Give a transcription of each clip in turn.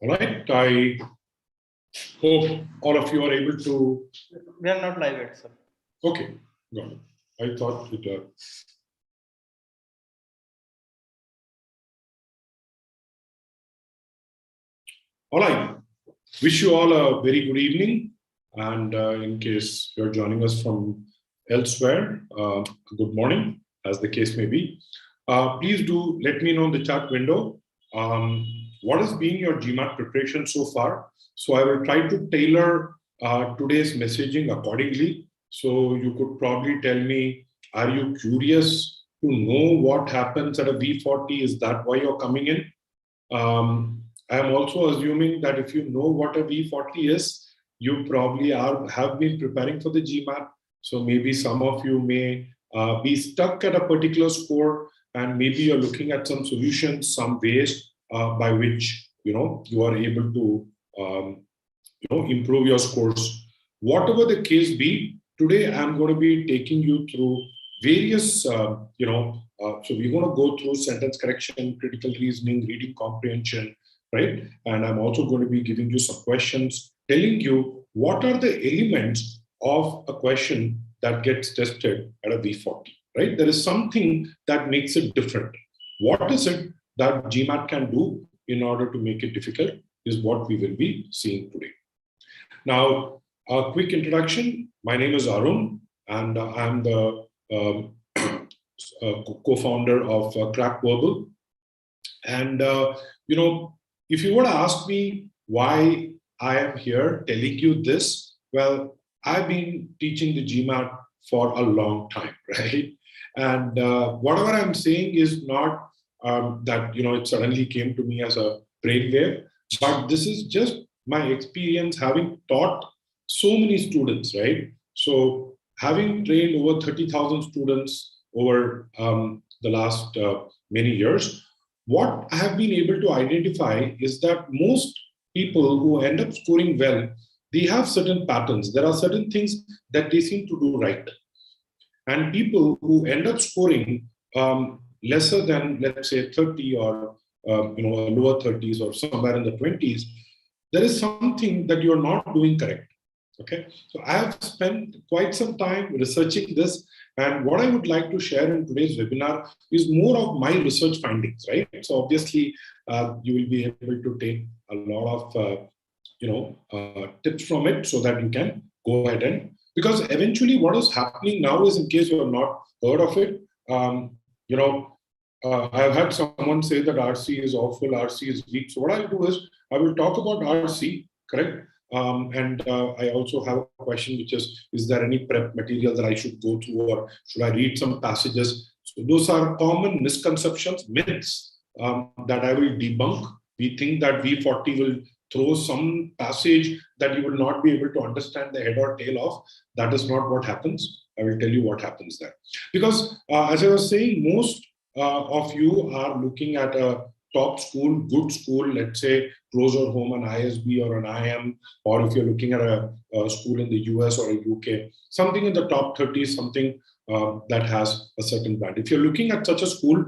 All right. I hope all of you are able to. We are not live yet, sir. Okay, got it. I thought it. All right. Wish you all a very good evening. And in case you're joining us from elsewhere, good morning, as the case may be. Please do let me know in the chat window what has been your GMAT preparation so far. So I will try to tailor today's messaging accordingly. So you could probably tell me, are you curious to know what happens at a V40? Is that why you're coming in? I am also assuming that if you know what a V40 is, you probably have been preparing for the GMAT. So maybe some of you may be stuck at a particular score, and maybe you're looking at some solutions, some ways by which you are able to improve your scores. Whatever the case be, today I'm going to be taking you through various so we're going to go through sentence correction, critical reasoning, reading comprehension, right? And I'm also going to be giving you some questions, telling you what are the elements of a question that gets tested at a V40, right? There is something that makes it different. What is it that GMAT can do in order to make it difficult is what we will be seeing today. Now, a quick introduction. My name is Arun, and I'm the co-founder of CrackVerbal. And, if you were to ask me why I am here telling you this, well, I've been teaching the GMAT for a long time, right? And whatever I'm saying is not that, it suddenly came to me as a brainwave, but this is just my experience having taught so many students, right? So having trained over 30,000 students over the last many years, what I have been able to identify is that most people who end up scoring well, they have certain patterns. There are certain things that they seem to do right. And people who end up scoring lesser than, let's say, 30 or lower 30s or somewhere in the 20s, there is something that you're not doing correct. Okay, so I have spent quite some time researching this, and what I would like to share in today's webinar is more of my research findings, right? So obviously, you will be able to take a lot of tips from it so that you can go ahead and, because eventually what is happening now is, in case you have not heard of it, I've had someone say that RC is awful, RC is weak. So what I'll do is I will talk about RC, correct? And I also have a question, which is there any prep material that I should go through, or should I read some passages? So those are common misconceptions, myths that I will debunk. We think that V40 will throw some passage that you will not be able to understand the head or tail of. That is not what happens. I will tell you what happens there. Because as I was saying, most of you are looking at a top school, good school, let's say closer home, an ISB or an IM, or if you're looking at a school in the US or a UK, something in the top 30, something that has a certain brand. If you're looking at such a school,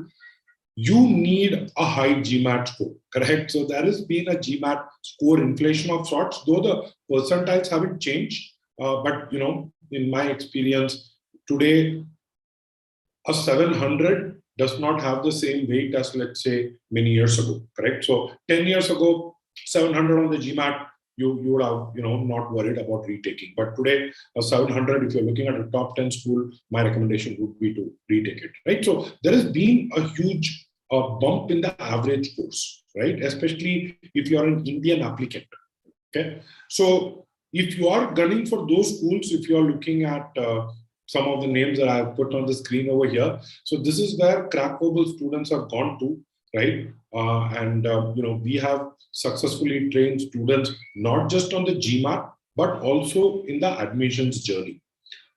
you need a high GMAT score, correct? So there has been a GMAT score inflation of sorts, though the percentiles haven't changed. But, in my experience, today, a 700 does not have the same weight as, let's say, many years ago, correct? So 10 years ago, 700 on the GMAT, you would have, not worried about retaking. But today, a 700, if you're looking at a top 10 school, my recommendation would be to retake it, right? So there has been a huge bump in the average scores, right? Especially if you're an Indian applicant, okay? So if you are gunning for those schools, if you're looking at some of the names that I have put on the screen over here. So this is where CrackVerbal students have gone to, right? We have successfully trained students, not just on the GMAT, but also in the admissions journey.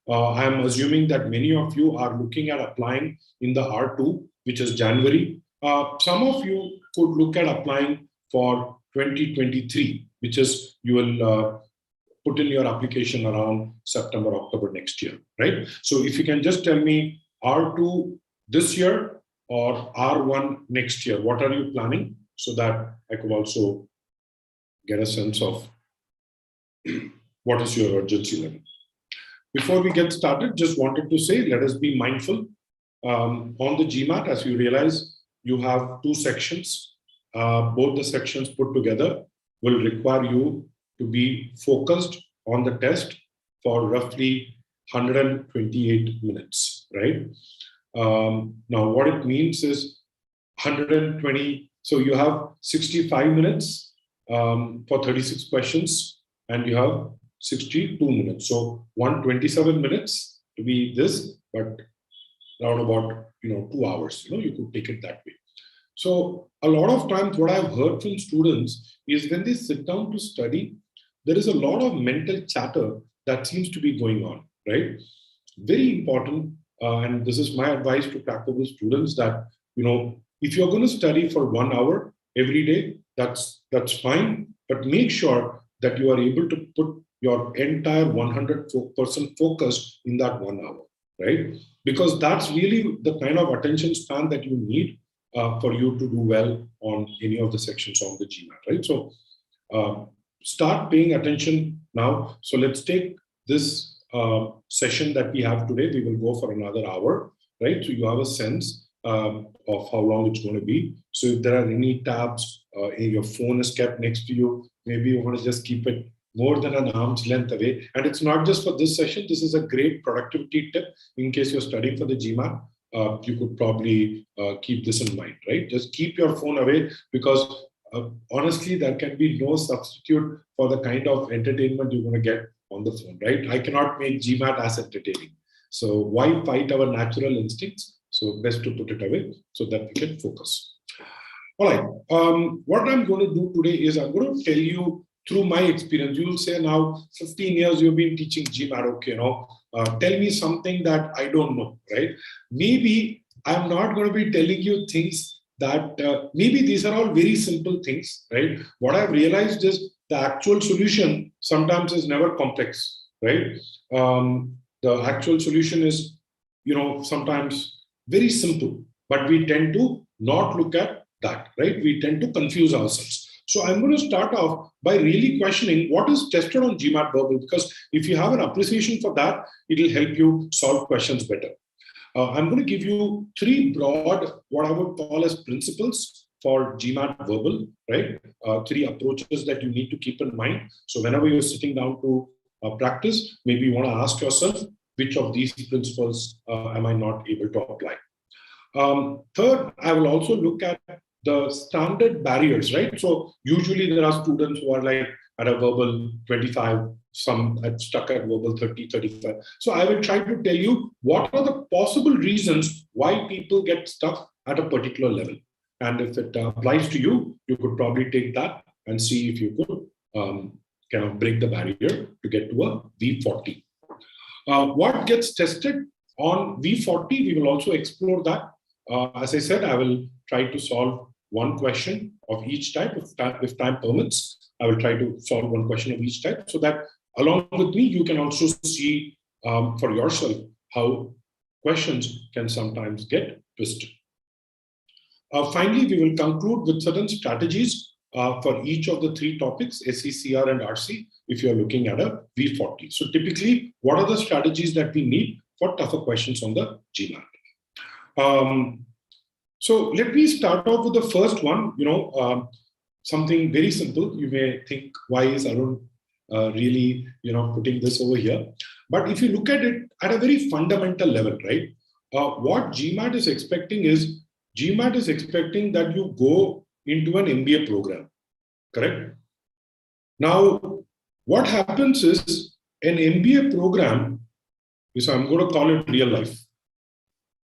I'm assuming that many of you are looking at applying in the R2, which is January. Some of you could look at applying for 2023, which is you will put in your application around September, October next year, right? So if you can just tell me R2 this year or R1 next year, what are you planning, so that I could also get a sense of what is your urgency level. Before we get started, just wanted to say, let us be mindful. On the GMAT, as you realize, you have two sections. Both the sections put together will require you to be focused on the test for roughly 128 minutes, right? Now, what it means is 120. So you have 65 minutes for 36 questions, and you have 62 minutes. So 127 minutes to be this, but around about 2 hours. You could take it that way. So a lot of times, what I've heard from students is when they sit down to study, there is a lot of mental chatter that seems to be going on, right? Very important, and this is my advice to CrackVerbal students, that if you're going to study for 1 hour every day, that's fine, but make sure that you are able to put your entire 100% focus in that 1 hour, right? Because that's really the kind of attention span that you need for you to do well on any of the sections of the GMAT, right? So start paying attention now. So let's take this session that we have today. We will go for another hour, right? So you have a sense of how long it's going to be. So if there are any tabs, your phone is kept next to you, maybe you want to just keep it more than an arm's length away. And it's not just for this session. This is a great productivity tip in case you're studying for the GMAT. You could probably keep this in mind, right? Just keep your phone away, because honestly, there can be no substitute for the kind of entertainment you're going to get on the phone, right? I cannot make GMAT as entertaining. So why fight our natural instincts? So best to put it away so that we can focus. All right. What I'm going to do today is I'm going to tell you through my experience. You will say, now 15 years you've been teaching GMAT, okay, tell me something that I don't know, right? Maybe I'm not going to be telling you things that maybe these are all very simple things, right? What I've realized is the actual solution sometimes is never complex, right? The actual solution is, sometimes very simple, but we tend to not look at that, right? We tend to confuse ourselves. So I'm going to start off by really questioning what is tested on GMAT verbal, because if you have an appreciation for that, it will help you solve questions better. I'm going to give you 3 broad, what I would call as principles for GMAT verbal, right? 3 approaches that you need to keep in mind. So whenever you're sitting down to practice, maybe you want to ask yourself, which of these principles am I not able to apply? Third, I will also look at the standard barriers, right? So usually there are students who are like at a verbal 25, some stuck at verbal 30, 35. So I will try to tell you what are the possible reasons why people get stuck at a particular level. And if it applies to you, you could probably take that and see if you could kind of break the barrier to get to a V40. What gets tested on V40, we will also explore that. As I said, I will try to solve one question of each type. If time permits, I will try to solve one question of each type, so that along with me, you can also see for yourself how questions can sometimes get twisted. Finally, we will conclude with certain strategies for each of the 3 topics, SE, CR, and RC, if you're looking at a V40. So typically, what are the strategies that we need for tougher questions on the GMAT? So let me start off with the first one, something very simple. You may think, why is Arun really, putting this over here? But if you look at it at a very fundamental level, right? What GMAT is expecting is, GMAT is expecting that you go into an MBA program, correct? Now, what happens is an MBA program is, I'm going to call it real life.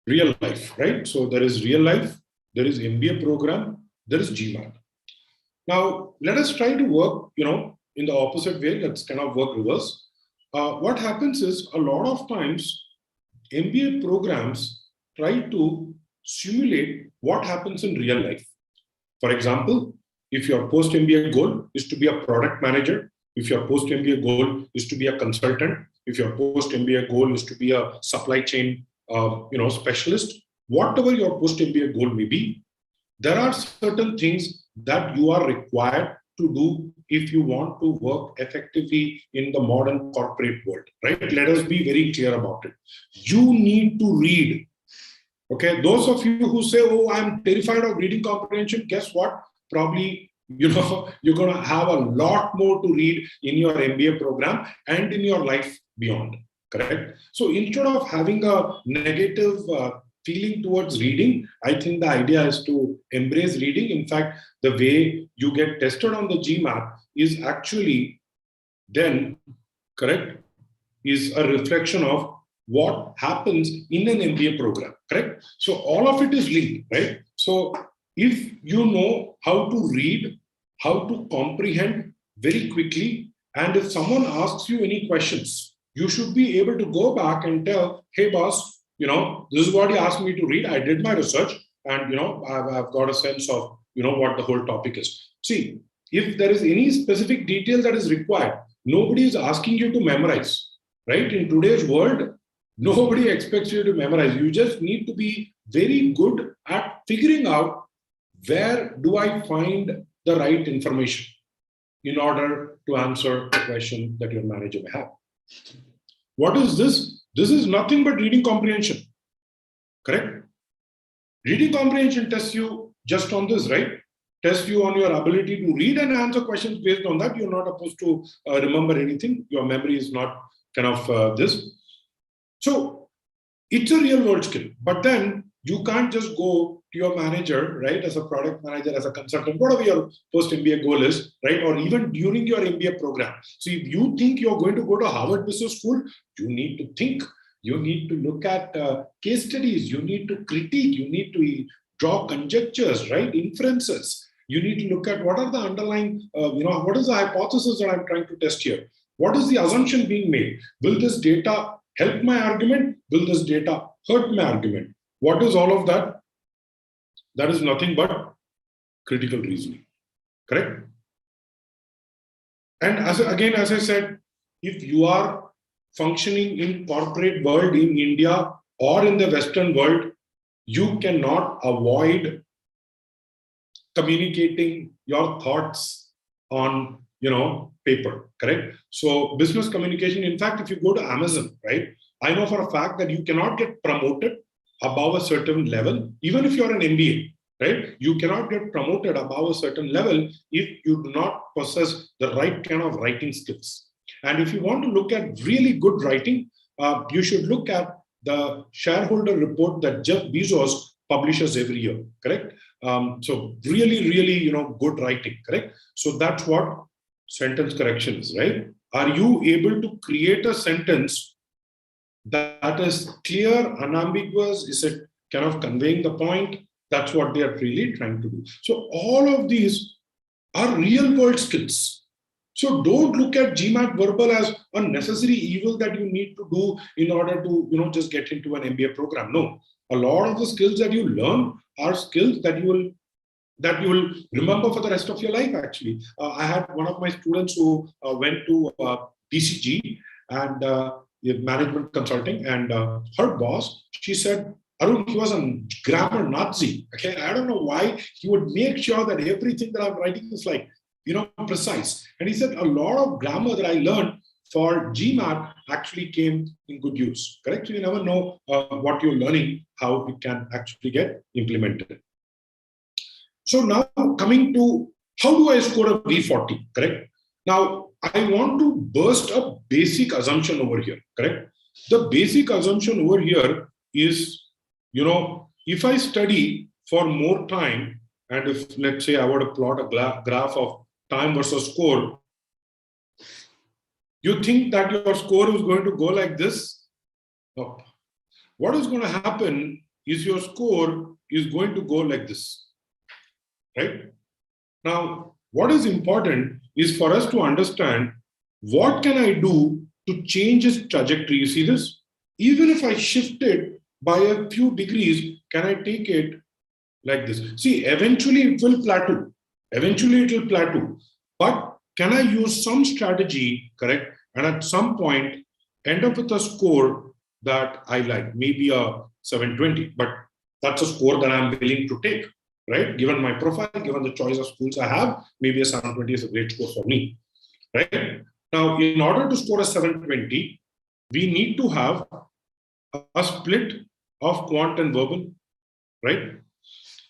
Real life, right? So there is real life, there is MBA program, there is GMAT. Now, let us try to work, in the opposite way. Let's kind of work reverse. What happens is, a lot of times, MBA programs try to simulate what happens in real life. For example, if your post-MBA goal is to be a product manager, if your post-MBA goal is to be a consultant, if your post-MBA goal is to be a supply chain specialist, whatever your post-MBA goal may be, there are certain things that you are required to do if you want to work effectively in the modern corporate world, right? Let us be very clear about it. You need to read. Okay, those of you who say, oh, I'm terrified of reading comprehension, guess what? Probably, you're going to have a lot more to read in your MBA program and in your life beyond, correct? So instead of having a negative feeling towards reading, I think the idea is to embrace reading. In fact, the way you get tested on the GMAT is actually then, correct, is a reflection of what happens in an MBA program, correct? So all of it is linked, right? So if you know how to read, how to comprehend very quickly, and if someone asks you any questions, you should be able to go back and tell, hey boss, this is what he asked me to read. I did my research and, I've got a sense of, what the whole topic is. See, if there is any specific detail that is required, nobody is asking you to memorize, right? In today's world, nobody expects you to memorize. You just need to be very good at figuring out where do I find the right information in order to answer the question that your manager may have. What is this? This is nothing but reading comprehension, correct? Reading comprehension tests you just on this, right? Tests you on your ability to read and answer questions based on that. You're not supposed to remember anything. Your memory is not kind of this. So it's a real world skill, but then you can't just go to your manager, right, as a product manager, as a consultant, whatever your post MBA goal is, right, or even during your MBA program. So if you think you're going to go to Harvard Business School, you need to think, you need to look at case studies, you need to critique, you need to draw conjectures, right, inferences. You need to look at what are the underlying, what is the hypothesis that I'm trying to test here? What is the assumption being made? Will this data help my argument? Will this data hurt my argument? What is all of that? That is nothing but critical reasoning, correct? And as I said, if you are functioning in corporate world in India or in the Western world, you cannot avoid communicating your thoughts on paper, correct? So business communication, in fact, if you go to Amazon, right, I know for a fact that you cannot get promoted above a certain level, even if you're an MBA, right? You cannot get promoted above a certain level if you do not possess the right kind of writing skills. And if you want to look at really good writing, you should look at the shareholder report that Jeff Bezos publishes every year, correct? So really, really, good writing, correct? So that's what sentence correction is, right? Are you able to create a sentence that is clear, unambiguous? Is it kind of conveying the point? That's what they are really trying to do. So all of these are real world skills. So don't look at GMAT verbal as a necessary evil that you need to do in order to, just get into an MBA program. No, a lot of the skills that you learn are skills that you will remember for the rest of your life, actually. I had one of my students who went to BCG and management consulting, and her boss, she said, Arun, he was a grammar Nazi. Okay, I don't know why he would make sure that everything that I'm writing is like, precise. And he said a lot of grammar that I learned for GMAT actually came in good use. Correct? So you never know what you're learning, how it can actually get implemented. So now coming to how do I score a V40? Correct? Now I want to burst a basic assumption over here. Correct? The basic assumption over here is, if I study for more time, and if let's say I were to plot a graph of time versus score, you think that your score is going to go like this? No. What is going to happen is your score is going to go like this, right? Now, what is important is for us to understand what can I do to change its trajectory. You see this? Even if I shift it by a few degrees, can I take it like this? See, eventually it will plateau. Eventually it will plateau. But can I use some strategy, correct? And at some point, end up with a score that I like, maybe a 720, but that's a score that I'm willing to take. right? Given my profile, given the choice of schools I have, maybe a 720 is a great score for me, right? Now, in order to score a 720, we need to have a split of quant and verbal, right?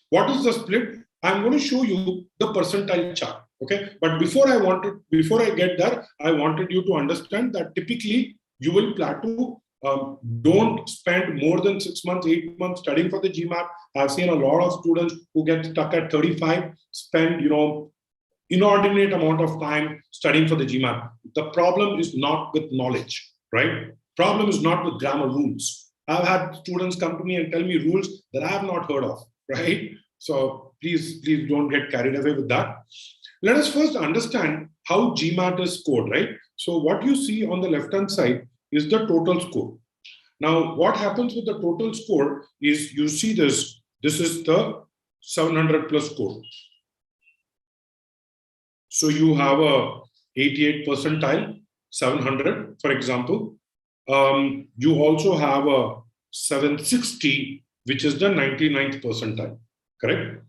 What is the split? I'm going to show you the percentile chart, okay? But before I get there, I wanted you to understand that typically you will plateau. Don't spend more than 6 months, 8 months studying for the GMAT. I've seen a lot of students who get stuck at 35, spend, inordinate amount of time studying for the GMAT. The problem is not with knowledge, right? Problem is not with grammar rules. I've had students come to me and tell me rules that I have not heard of, right? So please don't get carried away with that. Let us first understand how GMAT is scored, right? So what you see on the left-hand side is the total score. Now, what happens with the total score is you see this. This is the 700 plus score. So you have a 88 percentile, 700, for example. You also have a 760, which is the 99th percentile, correct?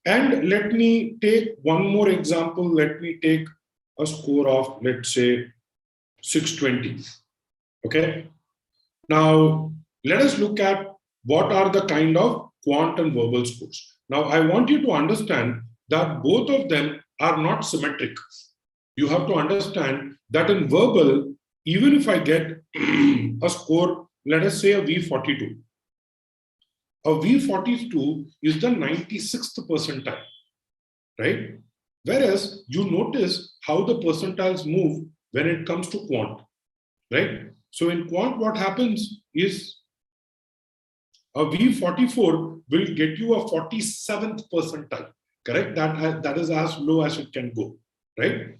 And let me take one more example. Let me take a score of, let's say, 620, okay? Now, let us look at what are the kind of quant and verbal scores. Now, I want you to understand that both of them are not symmetric. You have to understand that in verbal, even if I get a score, let us say a V42, a V42 is the 96th percentile, right? Whereas you notice how the percentiles move when it comes to quant, right? So in quant, what happens is a V44 will get you a 47th percentile, correct? That is as low as it can go, right?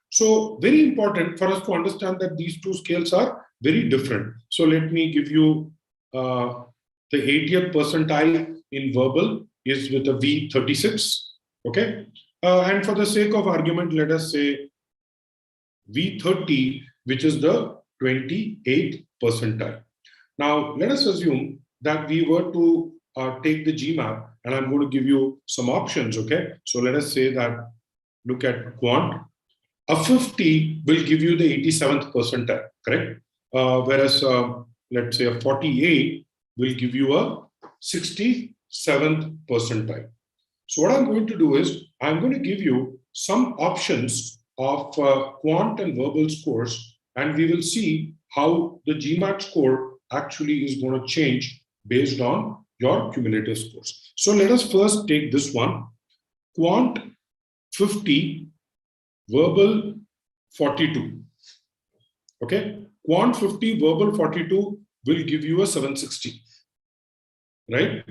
So very important for us to understand that these two scales are very different. So let me give you the 80th percentile in verbal is with a V36, okay? And for the sake of argument, let us say V30, which is the 28th percentile. Now, let us assume that we were to take the GMAT, and I'm going to give you some options, okay? So let us say that, look at quant. A 50 will give you the 87th percentile, correct? Whereas, let's say a 48 will give you a 67th percentile. So what I'm going to do is, I'm going to give you some options of quant and verbal scores, and we will see how the GMAT score actually is going to change based on your cumulative scores. So let us first take this one, quant 50, verbal 42, okay? Quant 50, verbal 42 will give you a 760, right?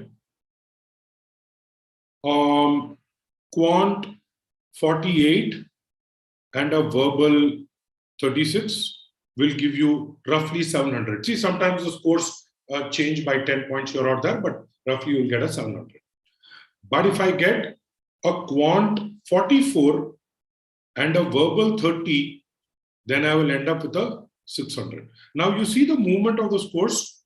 Quant 48 and a verbal 36 will give you roughly 700. See, sometimes the scores change by 10 points here or there, but roughly you'll get a 700. But if I get a quant 44 and a verbal 30, then I will end up with a 600. Now you see the movement of the scores,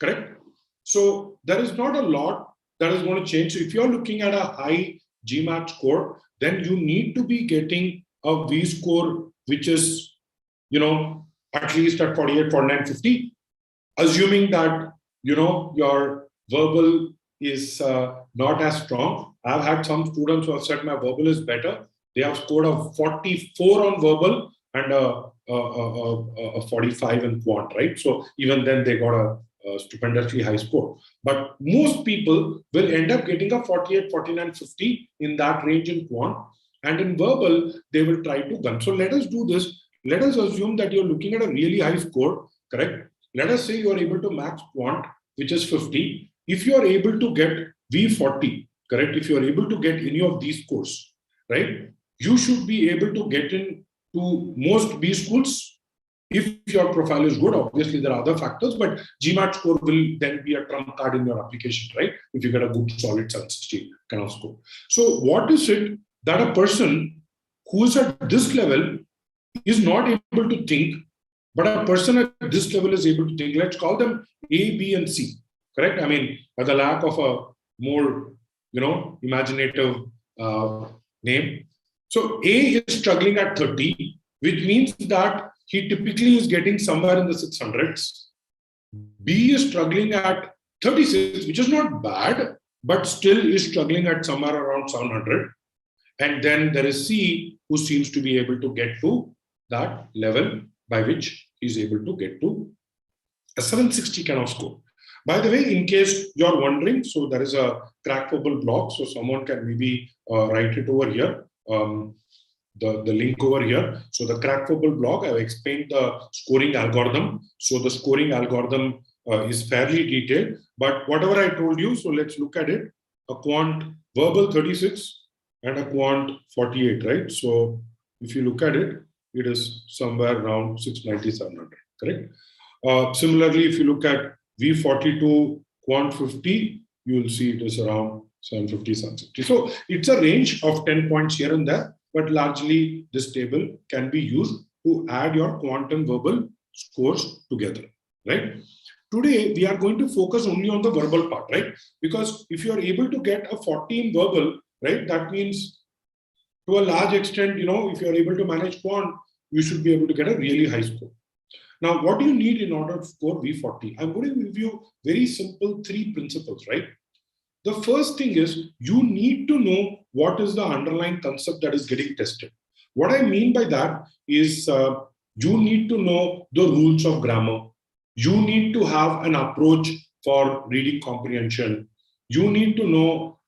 correct? So there is not a lot that is going to change. So if you're looking at a high GMAT score, then you need to be getting a V score, which is, at least at 48, 49, 50, assuming that, your verbal is not as strong. I've had some students who have said my verbal is better. They have scored a 44 on verbal and a 45 in quant, right? So even then they got a stupendously high score. But most people will end up getting a 48, 49, 50 in that range in quant. And in verbal, they will try to gun. So let us do this. Let us assume that you're looking at a really high score, correct? Let us say you are able to max quant, which is 50. If you are able to get V40, correct? If you are able to get any of these scores, right? You should be able to get into most B schools. If your profile is good, obviously there are other factors, but GMAT score will then be a trump card in your application, right? If you get a good solid 760 kind of score. So what is it that a person who is at this level is not able to think, but a person at this level is able to think? Let's call them A, B, and C, correct? I mean, at the lack of a more imaginative name. So A is struggling at 30, which means that he typically is getting somewhere in the 600s. B is struggling at 36, which is not bad, but still is struggling at somewhere around 700. And then there is C, who seems to be able to get to that level by which he's able to get to a 760 kind of score. By the way, in case you're wondering, so there is a CrackVerbal blog, so someone can maybe write it over here, the link over here. So the CrackVerbal blog, I've explained the scoring algorithm. So the scoring algorithm is fairly detailed, but whatever I told you, so let's look at it. A quant verbal 36 and a quant 48, right? So if you look at it, it is somewhere around 690, 700, correct? Similarly, if you look at V42 quant 50, you will see it is around 750, 760. So it's a range of 10 points here and there, but largely this table can be used to add your quantum verbal scores together, right? Today, we are going to focus only on the verbal part, right? Because if you are able to get a 40 in verbal, right, that means to a large extent, if you are able to manage quant, you should be able to get a really high score. Now, what do you need in order to score V40? I'm going to give you very simple 3 principles, right? The first thing is you need to know what is the underlying concept that is getting tested. What I mean by that is you need to know the rules of grammar. You need to have an approach for reading comprehension. You need to know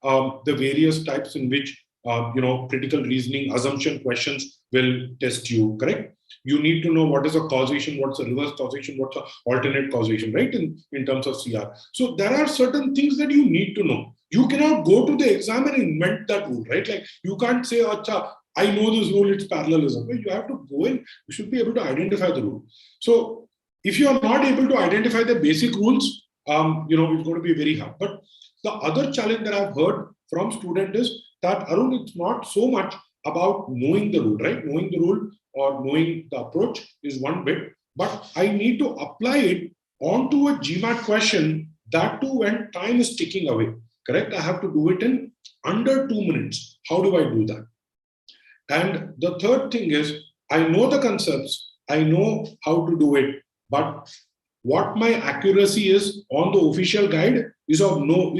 the various types in which critical reasoning assumption questions will test you, correct? You need to know what is a causation, what's a reverse causation, what's an alternate causation, right? In terms of CR. So there are certain things that you need to know. You cannot go to the exam and invent that rule, right? Like you can't say, Acha, I know this rule, it's parallelism. You have to go in, you should be able to identify the rule. So if you are not able to identify the basic rules, it's going to be very hard. But the other challenge that I've heard from students is that, Arun, it's not so much about knowing the rule, right? Knowing the rule or knowing the approach is one bit, but I need to apply it onto a GMAT question, that too when time is ticking away, correct? I have to do it in under 2 minutes. How do I do that? And the third thing is, I know the concepts, I know how to do it, but what my accuracy is on the official guide is of no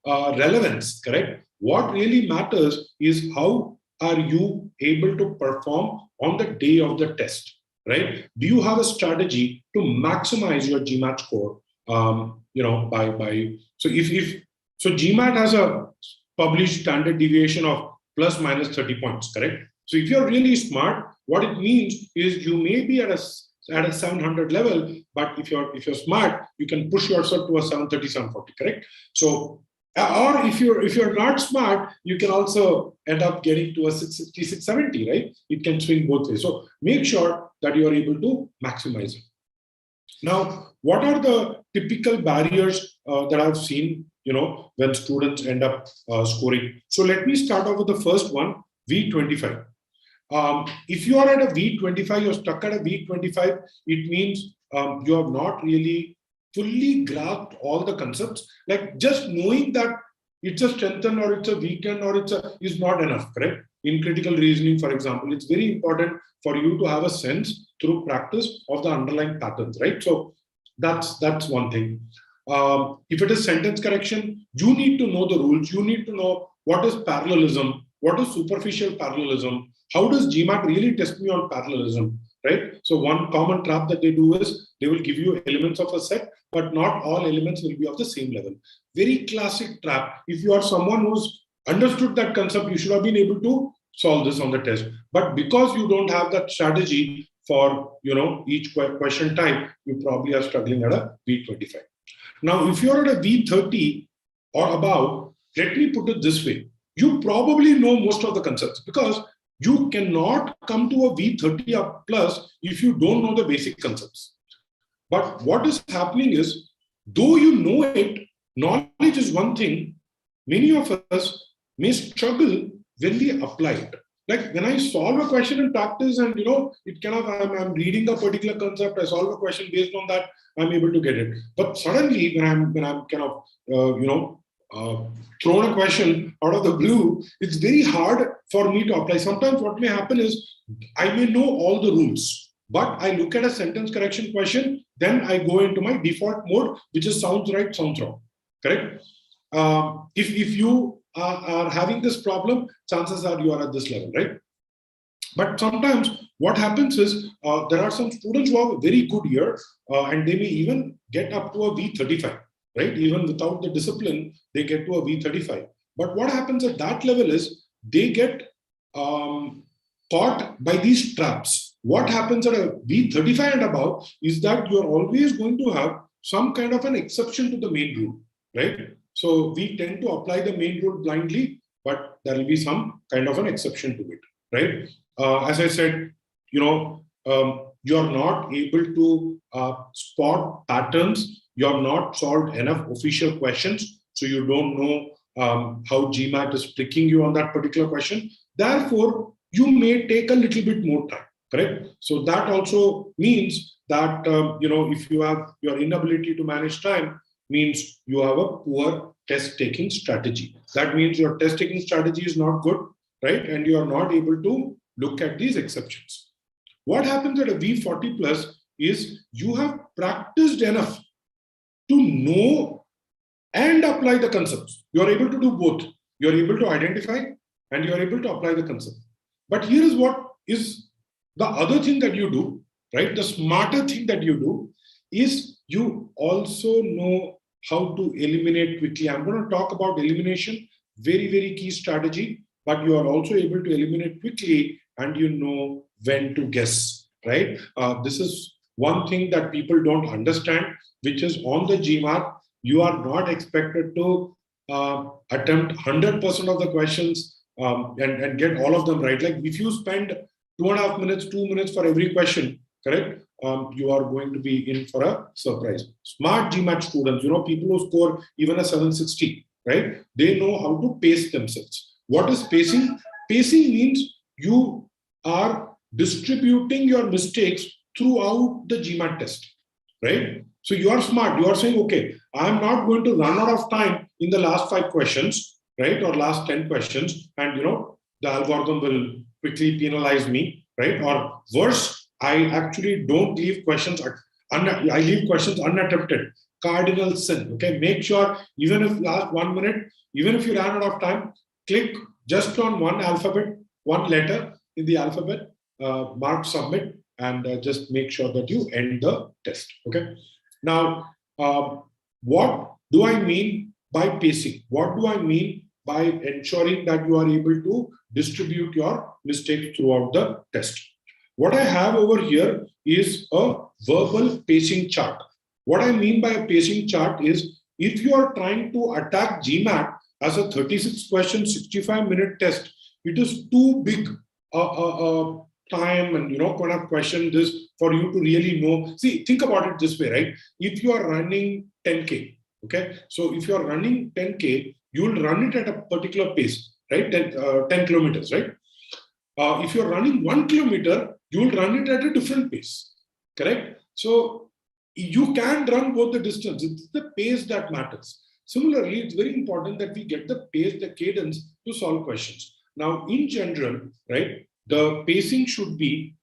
relevance, correct? What really matters is how are you able to perform on the day of the test, right? Do you have a strategy to maximize your GMAT score? So GMAT has a published standard deviation of plus minus 30 points, correct? So if you're really smart, what it means is you may be at a 700 level, but if you're smart, you can push yourself to a 730, 740, correct? So, or if you're not smart, you can also end up getting to a 660, 670, right? It can swing both ways. So make sure that you are able to maximize it. Now, what are the typical barriers that I've seen, when students end up scoring? So let me start off with the first one, V25. If you are at a V25, you're stuck at a V25, it means you have not really fully grasped all the concepts. Like just knowing that it's a strengthen or it's a weaken or is not enough, correct? In critical reasoning, for example, it's very important for you to have a sense through practice of the underlying patterns, right? So that's one thing. If it is sentence correction, you need to know the rules. You need to know what is parallelism, what is superficial parallelism, how does GMAT really test me on parallelism, right? So one common trap that they do is they will give you elements of a set, but not all elements will be of the same level. Very classic trap. If you are someone who's understood that concept, you should have been able to solve this on the test. But because you don't have that strategy for each question type, you probably are struggling at a V25. Now, if you're at a V30 or above, let me put it this way. You probably know most of the concepts because you cannot come to a V30 up plus if you don't know the basic concepts. But what is happening is, though you know it, knowledge is one thing. Many of us may struggle when we apply it. Like when I solve a question in practice and, it kind of, I'm reading a particular concept, I solve a question based on that, I'm able to get it. But suddenly when I'm kind of, thrown a question out of the blue, it's very hard for me to apply. Sometimes what may happen is I may know all the rules, but I look at a sentence correction question, then I go into my default mode, which is sounds right, sounds wrong. Correct? If you are having this problem, chances are you are at this level, right? But sometimes what happens is there are some students who have a very good year and they may even get up to a V35, right? Even without the discipline, they get to a V35. But what happens at that level is they get caught by these traps. What happens at a V35 and above is that you're always going to have some kind of an exception to the main rule, right? So we tend to apply the main rule blindly, but there will be some kind of an exception to it, right? As I said, you're not able to spot patterns. You're not solved enough official questions, so you don't know how GMAT is tricking you on that particular question. Therefore, you may take a little bit more time, correct? So that also means that, if you have your inability to manage time, means you have a poor test-taking strategy. That means your test-taking strategy is not good, right? And you are not able to look at these exceptions. What happens at a V40 plus is you have practiced enough to know and apply the concepts. You are able to do both. You are able to identify and you are able to apply the concept. But here is what is the other thing that you do, right? The smarter thing that you do is you also know how to eliminate quickly. I'm going to talk about elimination, very, very key strategy, but you are also able to eliminate quickly and you know when to guess, right? This is one thing that people don't understand, which is on the GMAT, you are not expected to attempt 100% of the questions and get all of them right. Like if you spend 2.5 minutes, 2 minutes for every question, correct? You are going to be in for a surprise. Smart GMAT students, people who score even a 760, right? They know how to pace themselves. What is pacing? Pacing means you are distributing your mistakes throughout the GMAT test, right? So you are smart. You are saying, okay, I'm not going to run out of time in the last 5 questions, right? Or last 10 questions. And, the algorithm will quickly penalize me, right? Or worse, I actually don't leave questions. I leave questions unattempted. Cardinal sin. Okay. Make sure even if last 1 minute, even if you ran out of time, click just on one alphabet, one letter in the alphabet, mark submit, and just make sure that you end the test. Okay. Now, what do I mean by pacing? What do I mean by ensuring that you are able to distribute your mistakes throughout the test? What I have over here is a verbal pacing chart. What I mean by a pacing chart is if you are trying to attack GMAT as a 36 question, 65-minute test, it is too big time and kind of question this for you to really know. See, think about it this way, right? If you are running 10K, okay? So if you are running 10K, you will run it at a particular pace, right? 10 kilometers, right? If you're running 1 kilometer, you will run it at a different pace, correct? So you can run both the distance. It's the pace that matters. Similarly, it's very important that we get the pace, the cadence to solve questions. Now, in general, right, the pacing should be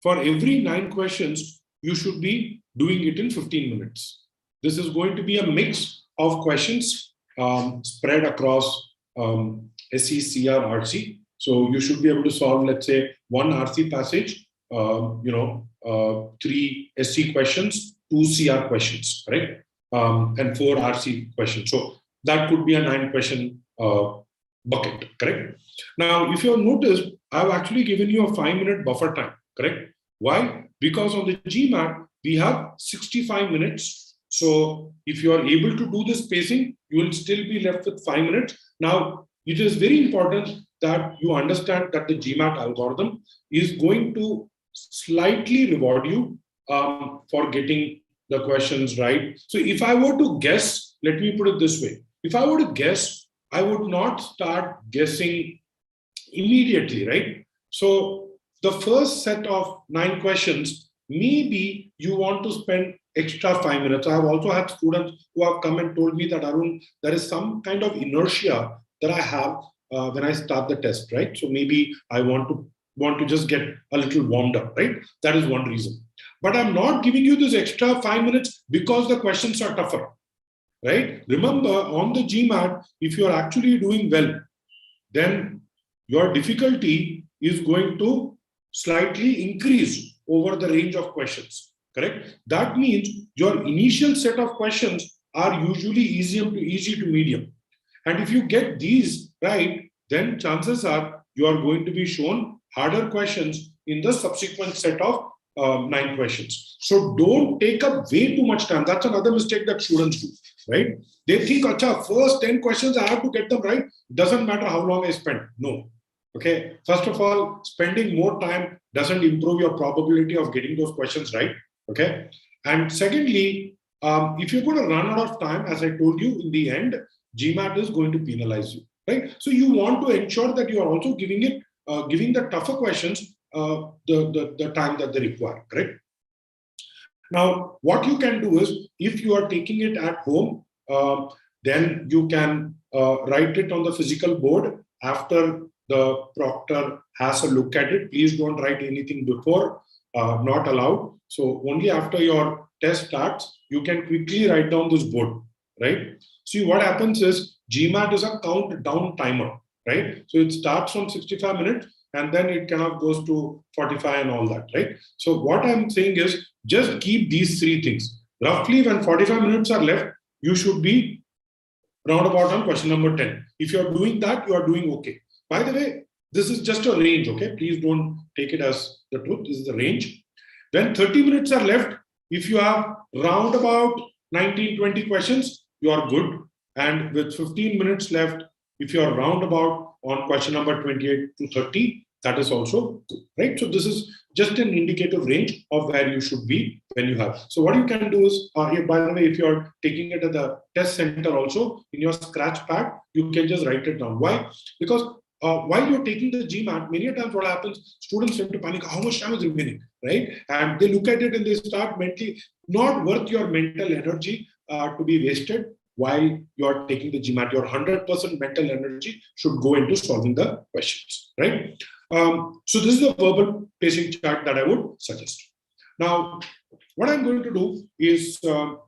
for every 9 questions, you should be doing it in 15 minutes. This is going to be a mix of questions spread across SE, CR, RC. So you should be able to solve, let's say, 1 RC passage, 3 SC questions, 2 CR questions, right? And 4 RC questions. So that could be a 9-question bucket, correct? Now, if you have noticed, I've actually given you a 5-minute buffer time, correct? Why? Because on the GMAT, we have 65 minutes. So if you are able to do this pacing, you will still be left with 5 minutes. Now, it is very important that you understand that the GMAT algorithm is going to slightly reward you for getting the questions right. So if I were to guess, let me put it this way. If I were to guess, I would not start guessing immediately, right? So the first set of 9 questions, maybe you want to spend extra 5 minutes. I have also had students who have come and told me that, Arun, there is some kind of inertia that I have when I start the test, right? So maybe I want to just get a little warmed up, right? That is one reason. But I'm not giving you this extra 5 minutes because the questions are tougher, right? Remember, on the GMAT, if you are actually doing well, then your difficulty is going to slightly increase over the range of questions, correct? That means your initial set of questions are usually easy to medium. And if you get these right, then chances are you are going to be shown harder questions in the subsequent set of 9 questions. So don't take up way too much time. That's another mistake that students do, right? They think, acha, first 10 questions, I have to get them right. Doesn't matter how long I spend. No. Okay. First of all, spending more time doesn't improve your probability of getting those questions right. Okay. And secondly, if you're going to run out of time, as I told you, in the end, GMAT is going to penalize you, right? So you want to ensure that you are also giving the tougher questions the time that they require, correct? Now, what you can do is, if you are taking it at home, then you can write it on the physical board after the proctor has a look at it. Please don't write anything before, not allowed. So only after your test starts, you can quickly write down this board, right? See, what happens is GMAT is a countdown timer, right? So it starts on 65 minutes and then it kind of goes to 45 and all that, right? So what I'm saying is just keep these 3 things. Roughly when 45 minutes are left, you should be roundabout on question number 10. If you're doing that, you are doing okay. By the way, this is just a range, okay? Please don't take it as the truth. This is the range. When 30 minutes are left, if you have roundabout 19-20 questions, you are good. And with 15 minutes left, if you are roundabout on question number 28 to 30, that is also good, right? So this is just an indicative range of where you should be when you have. So what you can do is, by the way, if you're taking it at the test center also, in your scratch pad, you can just write it down. Why? Because while you're taking the GMAT, many times what happens, students tend to panic, how much time is remaining, right? And they look at it and they start mentally, not worth your mental energy to be wasted while you're taking the GMAT. Your 100% mental energy should go into solving the questions, right? So this is the verbal pacing chart that I would suggest. Now, what I'm going to do is, I'm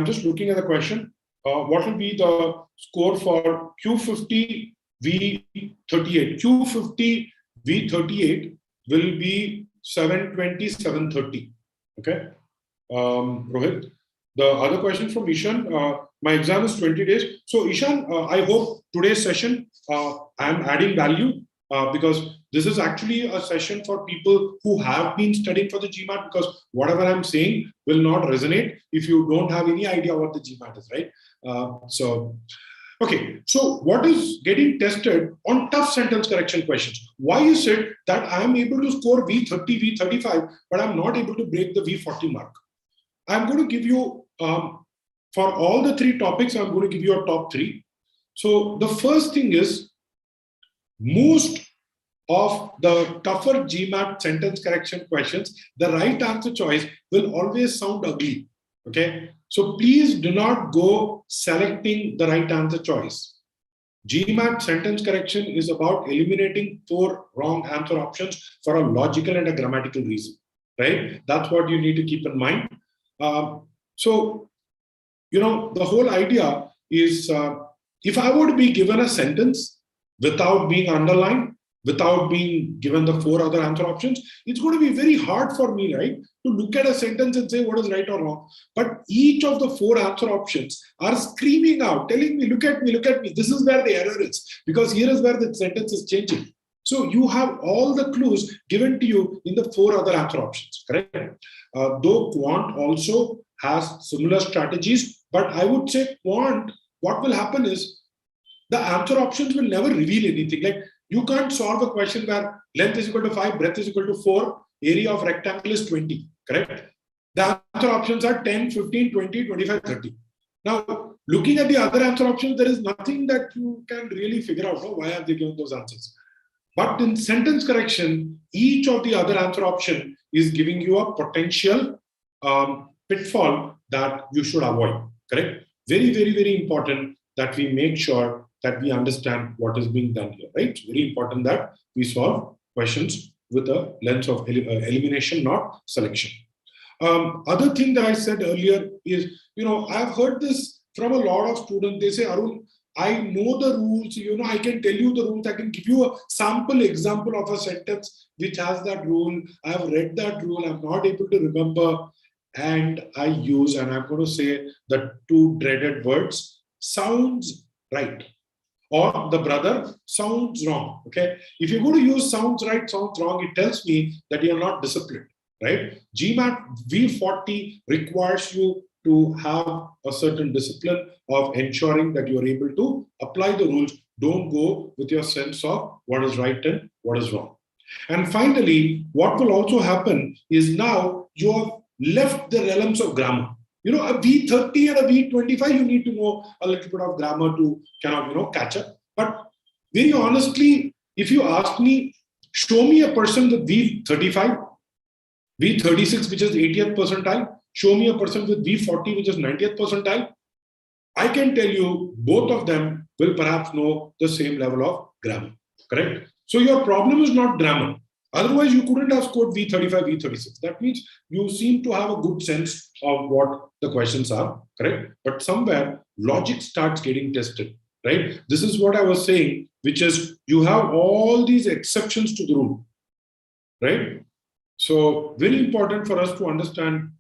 just looking at the question. What will be the score for Q50 V38? Q50 V38 will be 720, 730. Okay, Rohit. The other question from Ishan, my exam is 20 days. So Ishan, I hope today's session, I'm adding value because this is actually a session for people who have been studying for the GMAT, because whatever I'm saying will not resonate if you don't have any idea what the GMAT is, right? Okay, so what is getting tested on tough sentence correction questions? Why is it that I'm able to score V30, V35, but I'm not able to break the V40 mark? I'm going to give you, for all the 3 topics, I'm going to give you a top 3. So the first thing is, most of the tougher GMAT sentence correction questions, the right answer choice will always sound ugly. Okay, so please do not go selecting the right answer choice. GMAT sentence correction is about eliminating 4 wrong answer options for a logical and a grammatical reason, right? That's what you need to keep in mind. So, you know, the whole idea is, if I were to be given a sentence without being underlined, without being given the 4 other answer options, it's going to be very hard for me, right, to look at a sentence and say what is right or wrong. But each of the 4 answer options are screaming out, telling me, look at me, this is where the error is, because here is where the sentence is changing. So you have all the clues given to you in the 4 other answer options, correct? Though Quant also has similar strategies, but I would say Quant, what will happen is the answer options will never reveal anything. Like, you can't solve a question where length is equal to 5, breadth is equal to 4, area of rectangle is 20, correct? The answer options are 10, 15, 20, 25, 30. Now, looking at the other answer options, there is nothing that you can really figure out, why have they given those answers? But in sentence correction, each of the other answer option is giving you a potential pitfall that you should avoid, correct? Very, very, very important that we make sure that we understand what is being done here, right? Very important that we solve questions with a lens of elimination, not selection. Other thing that I said earlier is, I've heard this from a lot of students. They say, Arun, I know the rules, I can tell you the rules. I can give you a sample example of a sentence which has that rule. I've read that rule. I'm not able to remember. And I use, and I'm going to say the two dreaded words, sounds right. Or the brother sounds wrong. Okay. If you're going to use sounds right, sounds wrong, it tells me that you're not disciplined, right? GMAT V40 requires you to have a certain discipline of ensuring that you are able to apply the rules. Don't go with your sense of what is right and what is wrong. And finally, what will also happen is now you have left the realms of grammar. A V30 and a V25, you need to know a little bit of grammar to kind of, catch up. But very honestly, if you ask me, show me a person with V35, V36, which is 80th percentile, show me a person with V40, which is 90th percentile, I can tell you both of them will perhaps know the same level of grammar, correct? So your problem is not grammar. Otherwise, you couldn't have scored V35, V36. That means you seem to have a good sense of what the questions are, correct? But somewhere, logic starts getting tested, right? This is what I was saying, which is you have all these exceptions to the rule, right? So very important for us to understand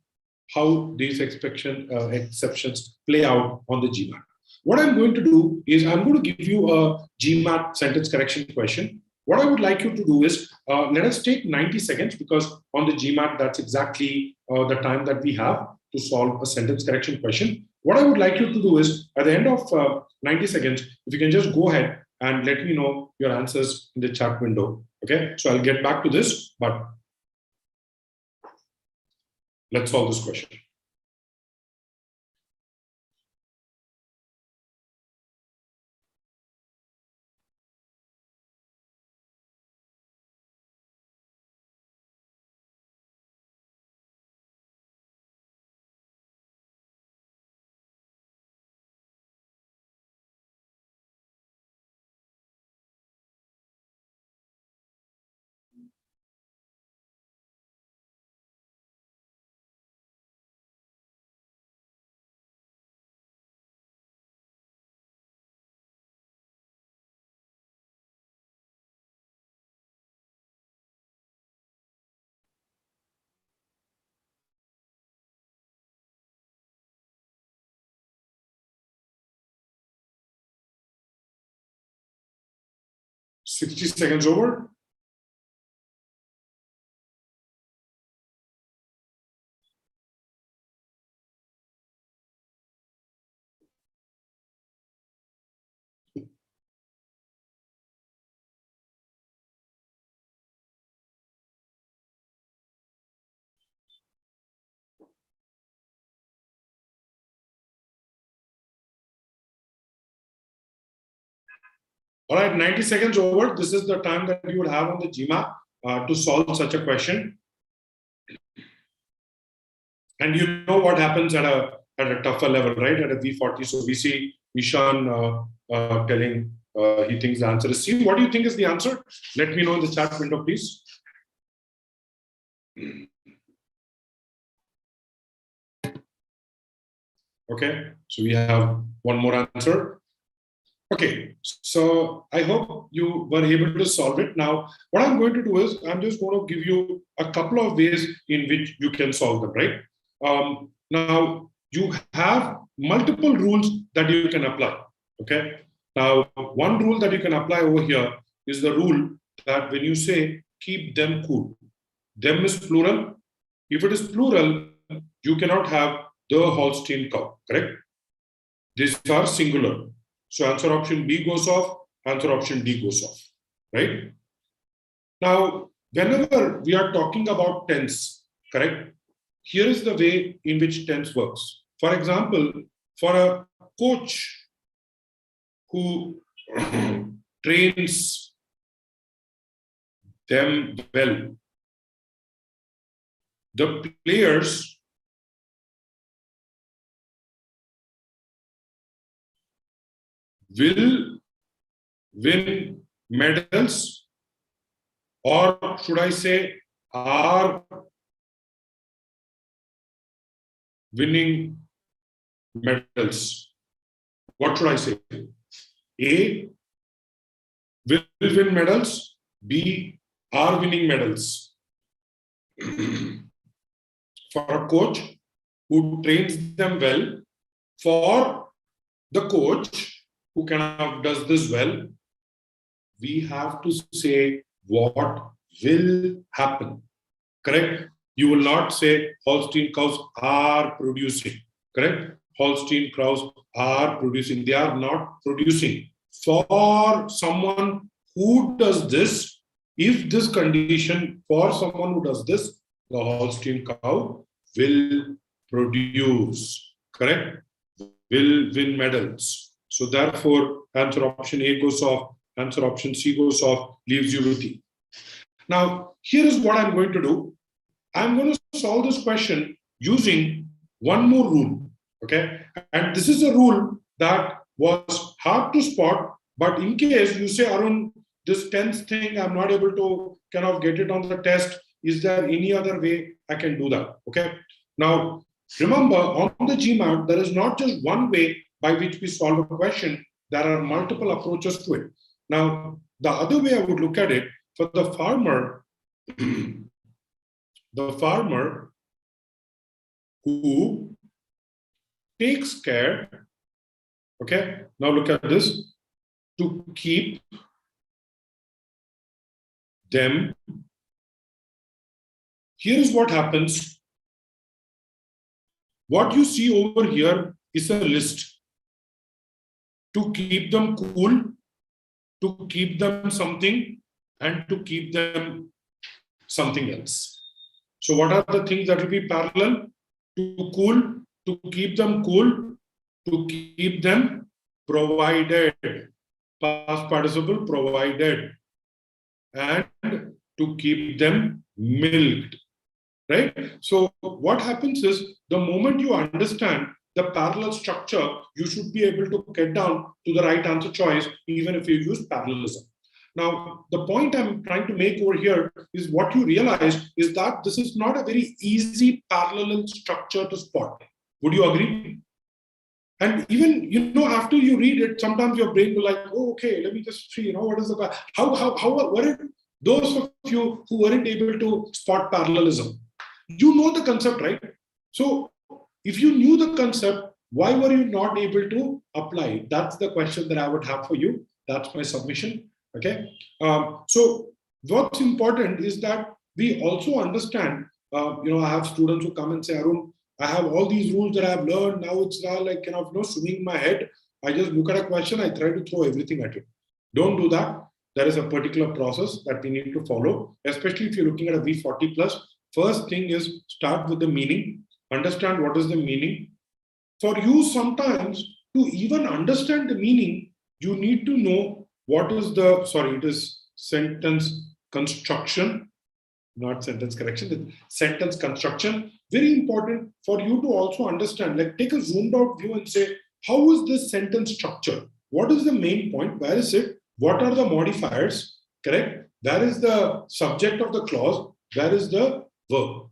how these exceptions play out on the GMAT. What I'm going to do is I'm going to give you a GMAT sentence correction question. What I would like you to do is, let us take 90 seconds because on the GMAT, that's exactly the time that we have to solve a sentence correction question. What I would like you to do is, at the end of 90 seconds, if you can just go ahead and let me know your answers in the chat window. Okay, so I'll get back to this, but let's solve this question. "60 seconds over. All right, 90 seconds over. This is the time that you would have on the GMAT to solve such a question. And you know what happens at a tougher level, right? At a V40. So we see Ishan telling he thinks the answer is C. What do you think is the answer? Let me know in the chat window, please. Okay, so we have one more answer. Okay, so I hope you were able to solve it. Now, what I'm going to do is I'm just going to give you a couple of ways in which you can solve them, right? Now, you have multiple rules that you can apply, okay? Now, one rule that you can apply over here is the rule that when you say keep them cool, them is plural. If it is plural, you cannot have the Holstein cow, correct? These are singular. So answer option B goes off, answer option D goes off, right? Now, whenever we are talking about tense, correct? Here is the way in which tense works. For example, for a coach who trains them well, the players will win medals, or should I say are winning medals? What should I say? A, will win medals. B, are winning medals. For a coach who trains them well, for the coach who kind of does this well, we have to say what will happen. Correct? You will not say Holstein cows are producing. Correct? Holstein cows are producing. They are not producing. For someone who does this, if this condition, for someone who does this, the Holstein cow will produce. Correct? Will win medals. So therefore, answer option A goes off, answer option C goes off, leaves you with E. Now, here is what I'm going to do. I'm going to solve this question using one more rule. Okay. And this is a rule that was hard to spot, but in case you say, Arun, this tense thing, I'm not able to kind of get it on the test. Is there any other way I can do that? Okay. Now, remember, on the GMAT, there is not just one way by which we solve a question. There are multiple approaches to it. Now, the other way I would look at it, for the farmer, the farmer who takes care, okay, now look at this, to keep them. Here is what happens. What you see over here is a list. To keep them cool, to keep them something, and to keep them something else. So what are the things that will be parallel? To cool, to keep them cool, to keep them provided, past participle provided, and to keep them milked, right? So what happens is, the moment you understand the parallel structure, you should be able to get down to the right answer choice, even if you use parallelism. Now, the point I'm trying to make over here is, what you realize is that this is not a very easy parallel structure to spot. Would you agree? And even, after you read it, sometimes your brain will like, oh, okay, let me just see, what is the, what are those of you who weren't able to spot parallelism? You know the concept, right? So if you knew the concept, why were you not able to apply it? That's the question that I would have for you. That's my submission. Okay. So what's important is that we also understand, I have students who come and say, Arun, I have all these rules that I've learned. Now it's not like, swimming in my head. I just look at a question, I try to throw everything at it. Don't do that. There is a particular process that we need to follow, especially if you're looking at a V40 plus. First thing is, start with the meaning. Understand what is the meaning. For you, sometimes to even understand the meaning, you need to know what is it is sentence construction, not sentence correction, it's sentence construction. Very important for you to also understand, like take a zoomed out view and say, how is this sentence structured? What is the main point? Where is it? What are the modifiers? Correct? Where is the subject of the clause? Where is the verb?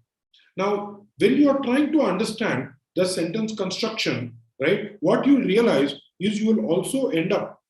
Now, when you are trying to understand the sentence construction, right, what you realize is you will also end up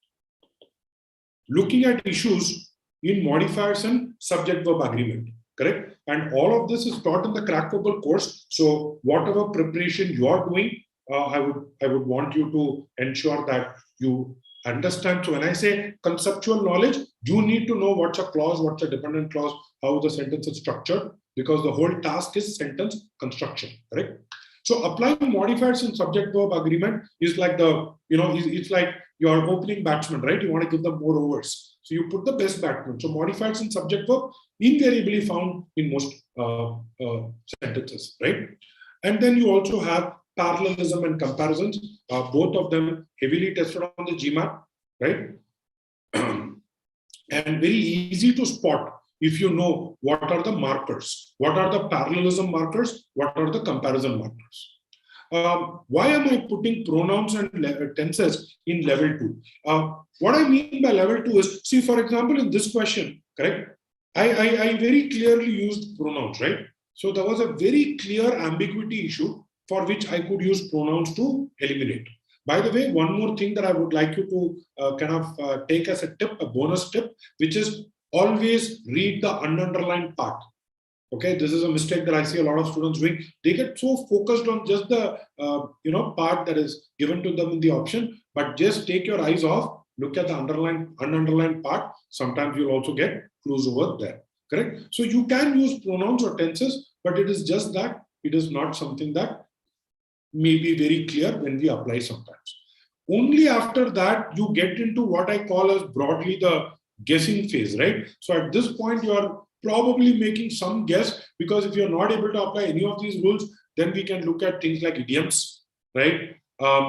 looking at issues in modifiers and subject-verb agreement, correct? And all of this is taught in the CrackVerbal course. So whatever preparation you are doing, I would want you to ensure that you understand. So when I say conceptual knowledge, you need to know what's a clause, what's a dependent clause, how the sentence is structured, because the whole task is sentence construction, correct? So applying modifiers in subject-verb agreement is like it's like your opening batsman, right? You want to give them more overs. So you put the best batsman. So modifiers in subject-verb invariably found in most sentences, right? And then you also have parallelism and comparisons, both of them heavily tested on the GMAT, right? And very easy to spot if you know what are the markers. what are the parallelism markers, what are the comparison markers. Why am I putting pronouns and tenses in level 2? What I mean by level 2 is, see, for example, in this question, correct, I very clearly used pronouns, right? So there was a very clear ambiguity issue for which I could use pronouns to eliminate. By the way, one more thing that I would like you to take as a tip, a bonus tip, which is always read the underlined part. Okay, this is a mistake that I see a lot of students doing. They get so focused on just the part that is given to them in the option, but just take your eyes off, look at the underlined part. Sometimes you'll also get clues over there. Correct? So you can use pronouns or tenses, but it is just that it is not something that may be very clear when we apply sometimes. Only after that you get into what I call as broadly the guessing phase, right? So at this point you are probably making some guess, because if you're not able to apply any of these rules, then we can look at things like idioms, right?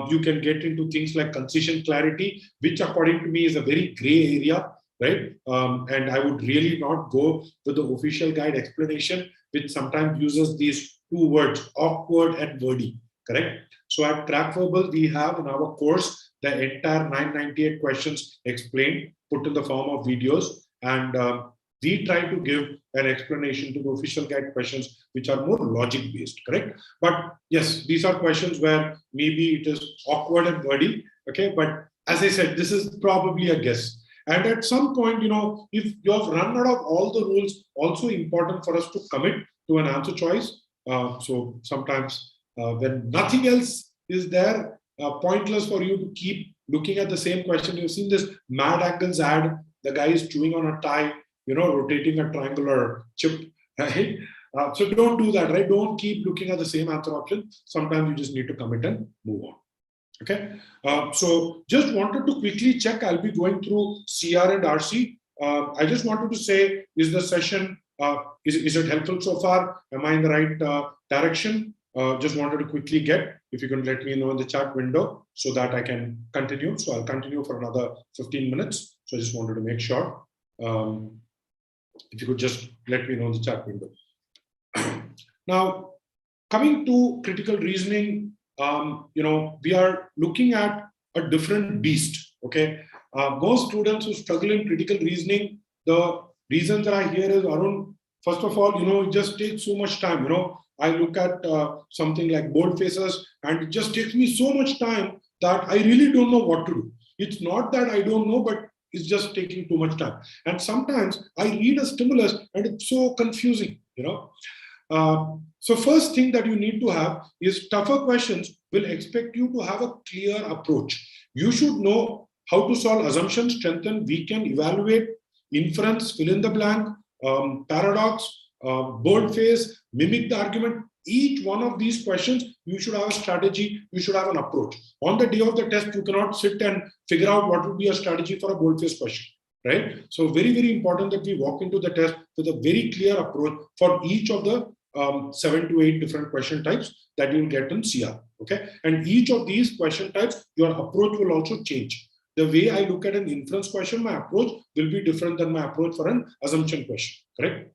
You can get into things like concision clarity, which according to me is a very gray area, right? And I would really not go with the official guide explanation, which sometimes uses these two words, awkward and wordy, correct? So at CrackVerbal, we have in our course the entire 998 questions explained, put in the form of videos, and we try to give an explanation to the official guide questions which are more logic based, correct? But yes, these are questions where maybe it is awkward and wordy, okay? But as I said, this is probably a guess. And at some point, if you have run out of all the rules, also important for us to commit to an answer choice. So sometimes when nothing else is there, pointless for you to keep looking at the same question. You've seen this Mad Angles ad, the guy is chewing on a tie, rotating a triangular chip, right? So don't do that, right? Don't keep looking at the same answer option. Sometimes you just need to commit and move on. Okay. So just wanted to quickly check. I'll be going through CR and RC. I just wanted to say, is the session, is it helpful so far? Am I in the right direction? Just wanted to quickly get, if you can let me know in the chat window so that I can continue. So I'll continue for another 15 minutes. So I just wanted to make sure. If you could just let me know in the chat window. Now, coming to critical reasoning, we are looking at a different beast, okay? Most students who struggle in critical reasoning, the reasons that I hear is, Arun, first of all, it just takes so much time, I look at something like bold faces and it just takes me so much time that I really don't know what to do. It's not that I don't know, but it's just taking too much time. And sometimes I read a stimulus and it's so confusing, So first thing that you need to have is tougher questions will expect you to have a clear approach. You should know how to solve assumptions, strengthen, weaken, evaluate, inference, fill in the blank, paradox, boldface, mimic the argument. Each one of these questions, you should have a strategy, you should have an approach. On the day of the test, you cannot sit and figure out what would be a strategy for a boldface question, right? So very, very important that we walk into the test with a very clear approach for each of the 7 to 8 different question types that you'll get in CR, okay? And each of these question types, your approach will also change. The way I look at an inference question, my approach will be different than my approach for an assumption question, correct?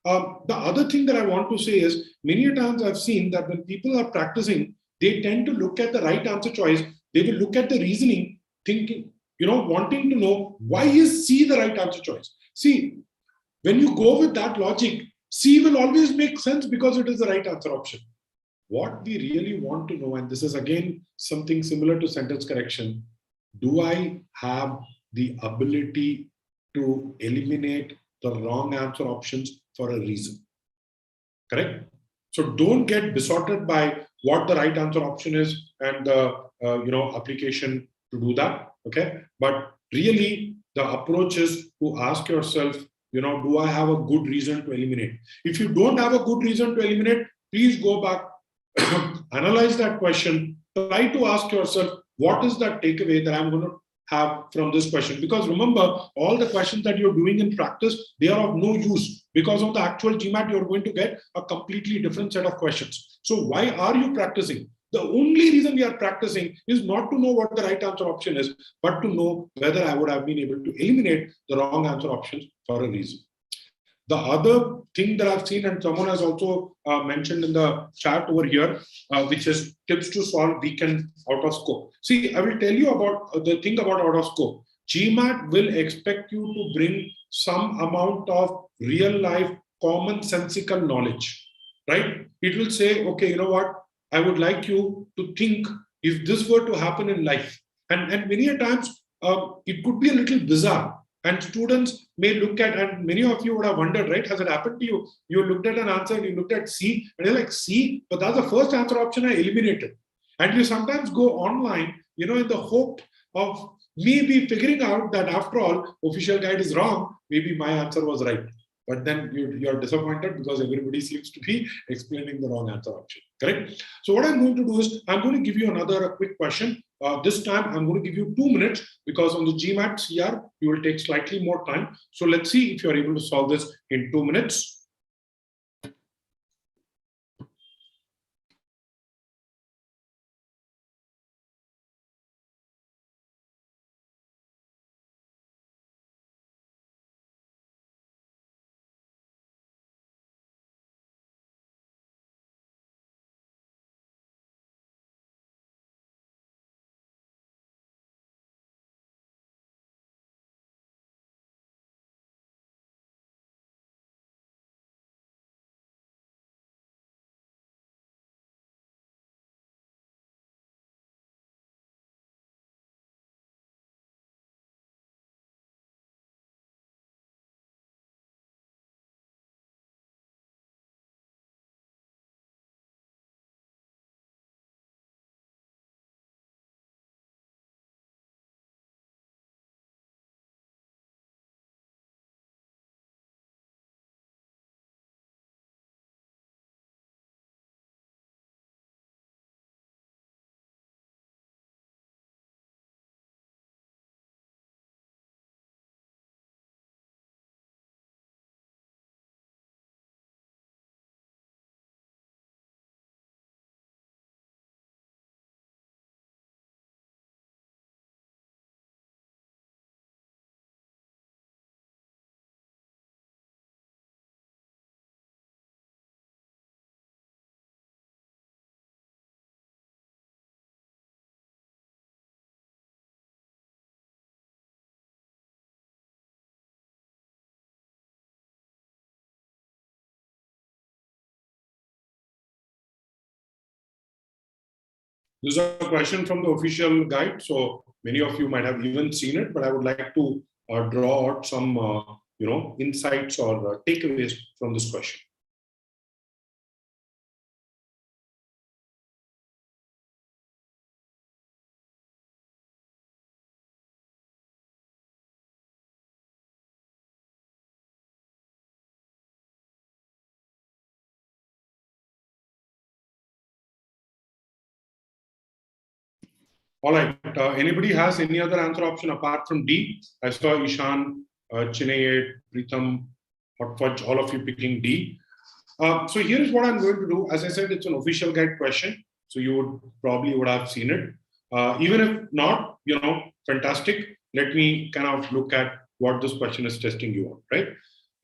The other thing that I want to say is, many times I've seen that when people are practicing, they tend to look at the right answer choice. They will look at the reasoning, thinking, wanting to know, why is C the right answer choice? See, when you go with that logic, C will always make sense because it is the right answer option. What we really want to know, and this is again something similar to sentence correction, do I have the ability to eliminate the wrong answer options for a reason? Correct? So don't get besotted by what the right answer option is and the application to do that. Okay, but really the approach is to ask yourself, do I have a good reason to eliminate? If you don't have a good reason to eliminate, please go back, analyze that question, try to ask yourself, what is that takeaway that I'm going to have from this question? Because remember, all the questions that you're doing in practice, they are of no use, because of the actual GMAT, you're going to get a completely different set of questions. So why are you practicing? The only reason we are practicing is not to know what the right answer option is, but to know whether I would have been able to eliminate the wrong answer options for a reason. The other thing that I've seen, and someone has also mentioned in the chat over here, which is tips to solve weekend out of scope. See, I will tell you about the thing about out of scope. GMAT will expect you to bring some amount of real life commonsensical knowledge, right? It will say, okay, you know what? I would like you to think if this were to happen in life. And many a times it could be a little bizarre. And students may look at, and many of you would have wondered, right? Has it happened to you? You looked at an answer and you looked at C, and you're like, C, but that's the first answer option I eliminated. And you sometimes go online, you know, in the hope of maybe figuring out that after all, official guide is wrong, maybe my answer was right. But then you're disappointed because everybody seems to be explaining the wrong answer option, correct? So what I'm going to do is, I'm going to give you another quick question. This time, I'm going to give you 2 minutes because on the GMAT CR, you will take slightly more time. So let's see if you're able to solve this in 2 minutes. This is a question from the official guide. So many of you might have even seen it, but I would like to draw out some insights or takeaways from this question. All right. Anybody has any other answer option apart from D? I saw Ishan, Chinay, Pritham, Hotfudge, all of you picking D. So here's what I'm going to do. As I said, it's an official guide question. So you would probably have seen it. Even if not, fantastic. Let me kind of look at what this question is testing you on,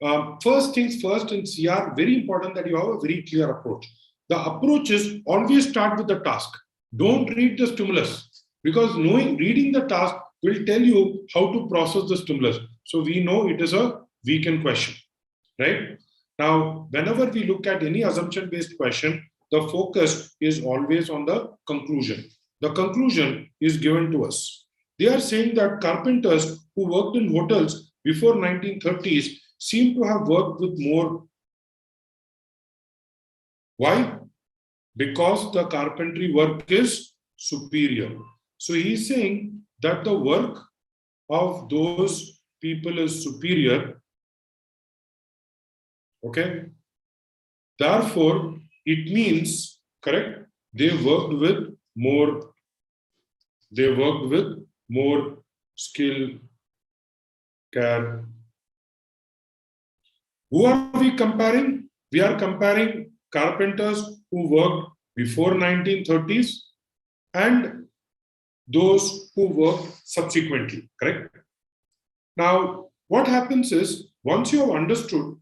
right? First things first in CR, very important that you have a very clear approach. The approach is always start with the task. Don't read the stimulus, because reading the task will tell you how to process the stimulus. So we know it is a weekend question, right? Now, whenever we look at any assumption-based question, the focus is always on the conclusion. The conclusion is given to us. They are saying that carpenters who worked in hotels before 1930s seem to have worked with more. Why? Because the carpentry work is superior. So he's saying that the work of those people is superior. Okay. Therefore, it means, correct, they worked with more skill, care. Who are we comparing? We are comparing carpenters who worked before 1930s and those who worked subsequently, correct? Now, what happens is, once you have understood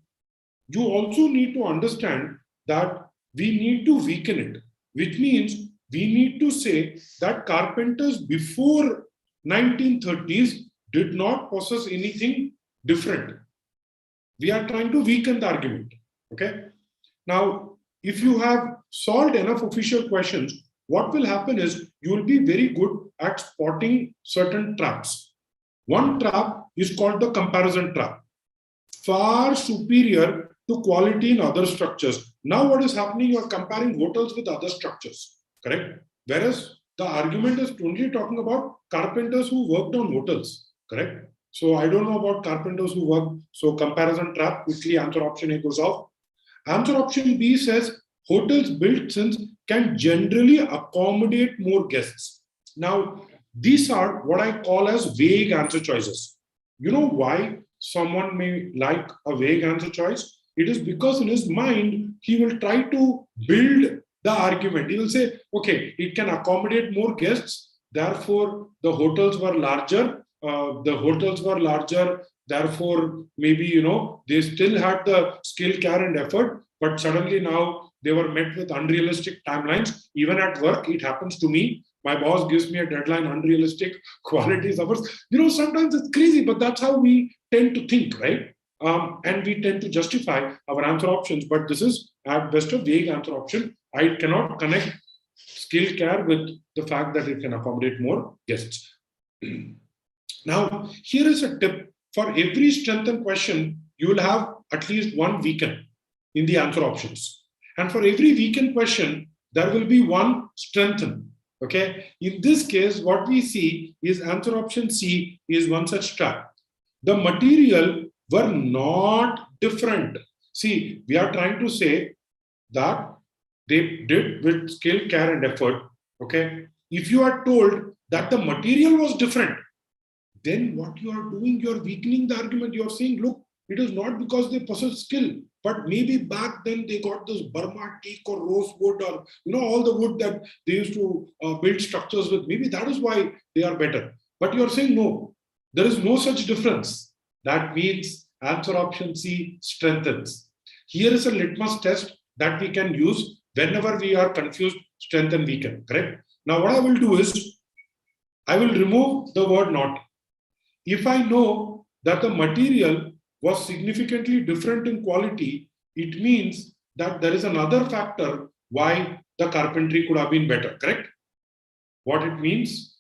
you also need to understand that we need to weaken it, which means we need to say that carpenters before 1930s did not possess anything different. We are trying to weaken the argument. Okay. Now, if you have solved enough official questions, what will happen is you will be very good at spotting certain traps. One trap is called the comparison trap, far superior to quality in other structures. Now, what is happening? You are comparing hotels with other structures, correct? Whereas the argument is only talking about carpenters who worked on hotels, correct? So I don't know about carpenters who work. So comparison trap, quickly answer option A goes off. Answer option B says hotels built since can generally accommodate more guests. Now, these are what I call as vague answer choices. You know why someone may like a vague answer choice? It is because in his mind, he will try to build the argument. He will say, okay, it can accommodate more guests. Therefore, the hotels were larger. Therefore, maybe, they still had the skill, care, and effort, but suddenly now they were met with unrealistic timelines. Even at work, it happens to me. My boss gives me a deadline, unrealistic qualities hours. Sometimes it's crazy, but that's how we tend to think, right? And we tend to justify our answer options. But this is at best a vague answer option. I cannot connect skill, care with the fact that it can accommodate more guests. Now, here is a tip. For every strengthen question, you will have at least one weaken in the answer options. And for every weaken question, there will be one strengthen. Okay. In this case, what we see is answer option C is one such trap. The material were not different. See, we are trying to say that they did with skill, care, and effort. Okay. If you are told that the material was different, then what you are doing, you are weakening the argument. You are saying, look, it is not because they possess skill, but maybe back then they got this Burma teak or rosewood or, all the wood that they used to build structures with. Maybe that is why they are better. But you are saying, no, there is no such difference. That means answer option C strengthens. Here is a litmus test that we can use whenever we are confused, strengthen, weaken, correct? Now, what I will do is, I will remove the word not. If I know that the material was significantly different in quality, it means that there is another factor why the carpentry could have been better, correct? What it means?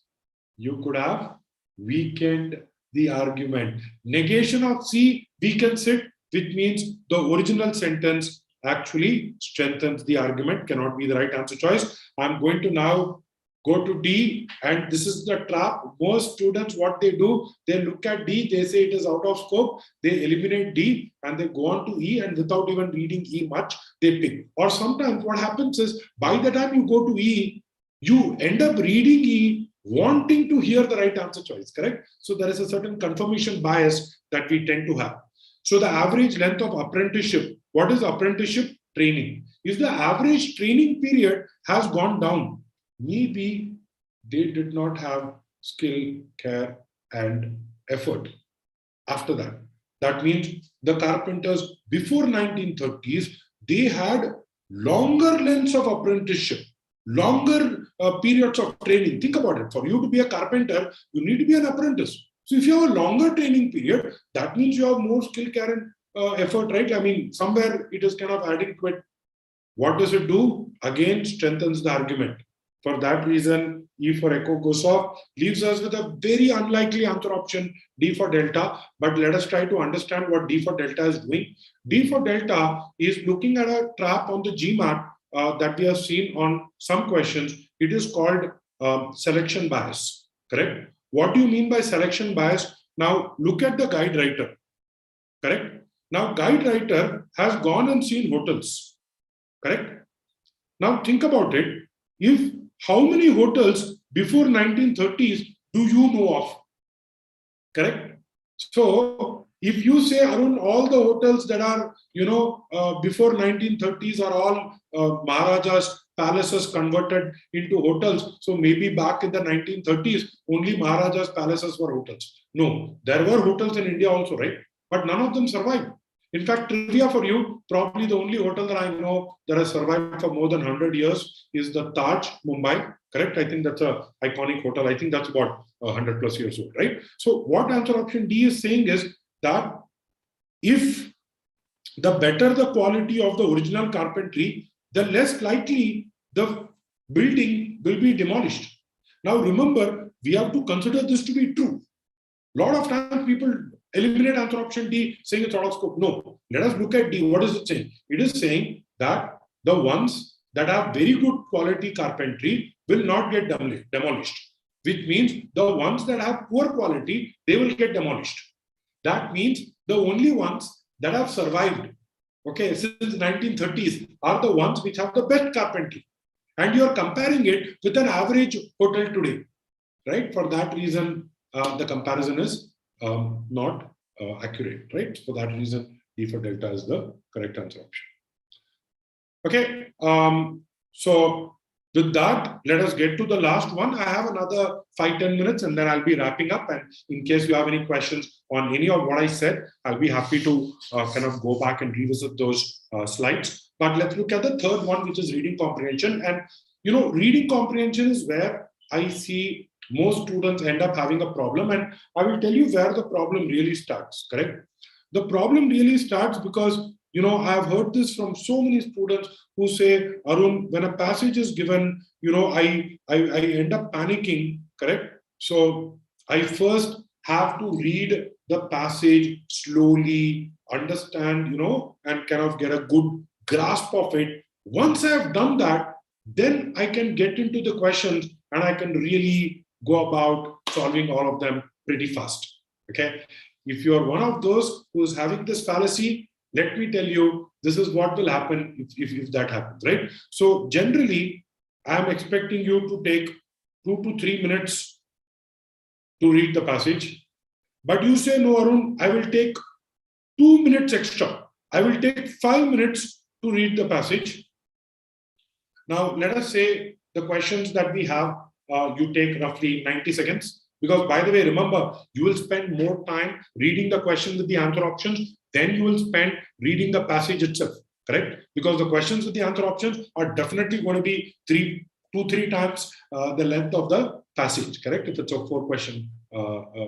You could have weakened the argument. Negation of C weakens it, which means the original sentence actually strengthens the argument, cannot be the right answer choice. I'm going to now go to D, and this is the trap. Most students, what they do, they look at D, they say it is out of scope, they eliminate D, and they go on to E, and without even reading E much, they pick. Or sometimes what happens is, by the time you go to E, you end up reading E, wanting to hear the right answer choice, correct? So there is a certain confirmation bias that we tend to have. So the average length of apprenticeship, what is apprenticeship? Training. If the average training period has gone down, maybe they did not have skill, care, and effort after that. That means the carpenters before 1930s, they had longer lengths of apprenticeship, longer periods of training. Think about it. For you to be a carpenter, you need to be an apprentice. So if you have a longer training period, that means you have more skill, care, and effort, right? I mean, somewhere it is kind of adequate. What does it do? Again, strengthens the argument. For that reason, E for echo goes off, leaves us with a very unlikely answer option, D for delta. But let us try to understand what D for delta is doing. D for delta is looking at a trap on the GMAT that we have seen on some questions. It is called selection bias, correct? What do you mean by selection bias? Now, look at the guide writer, correct? Now, guide writer has gone and seen hotels, correct? Now, think about it. How many hotels before 1930s do you know of? Correct? So, if you say, Arun, all the hotels that are, before 1930s are all Maharaja's palaces converted into hotels. So maybe back in the 1930s, only Maharaja's palaces were hotels. No, there were hotels in India also, right? But none of them survived. In fact, trivia for you, probably the only hotel that I know that has survived for more than 100 years is the Taj, Mumbai. Correct? I think that's an iconic hotel. I think that's about 100 plus years old, right? So what answer option D is saying is that if the better the quality of the original carpentry, the less likely the building will be demolished. Now remember, we have to consider this to be true. A lot of times people eliminate answer option D, saying it's out of scope. No, let us look at D. What is it saying? It is saying that the ones that have very good quality carpentry will not get demolished, which means the ones that have poor quality, they will get demolished. That means the only ones that have survived, okay, since 1930s are the ones which have the best carpentry. And you are comparing it with an average hotel today, right? For that reason, the comparison is not accurate, right? For that reason, D for Delta is the correct answer option. Okay, so with that, let us get to the last one. I have another 5-10 minutes and then I'll be wrapping up. And in case you have any questions on any of what I said, I'll be happy to kind of go back and revisit those slides. But let's look at the third one, which is reading comprehension. And, you know, reading comprehension is where I see most students end up having a problem. And I will tell you where the problem really starts, correct? The problem really starts because, you know, I've heard this from so many students who say, Arun, when a passage is given, you know, I end up panicking, correct? So I first have to read the passage slowly, understand, you know, and kind of get a good grasp of it. Once I have done that, then I can get into the questions and I can really go about solving all of them pretty fast, okay? If you are one of those who is having this fallacy, let me tell you, this is what will happen if that happens, right? So generally, I'm expecting you to take 2 to 3 minutes to read the passage. But you say, no, Arun, I will take 2 minutes extra. I will take 5 minutes to read the passage. Now, let us say the questions that we have, you take roughly 90 seconds. Because by the way, remember, you will spend more time reading the question with the answer options than you will spend reading the passage itself, correct? Because the questions with the answer options are definitely going to be 2-3 times the length of the passage, correct? If it's a 4-question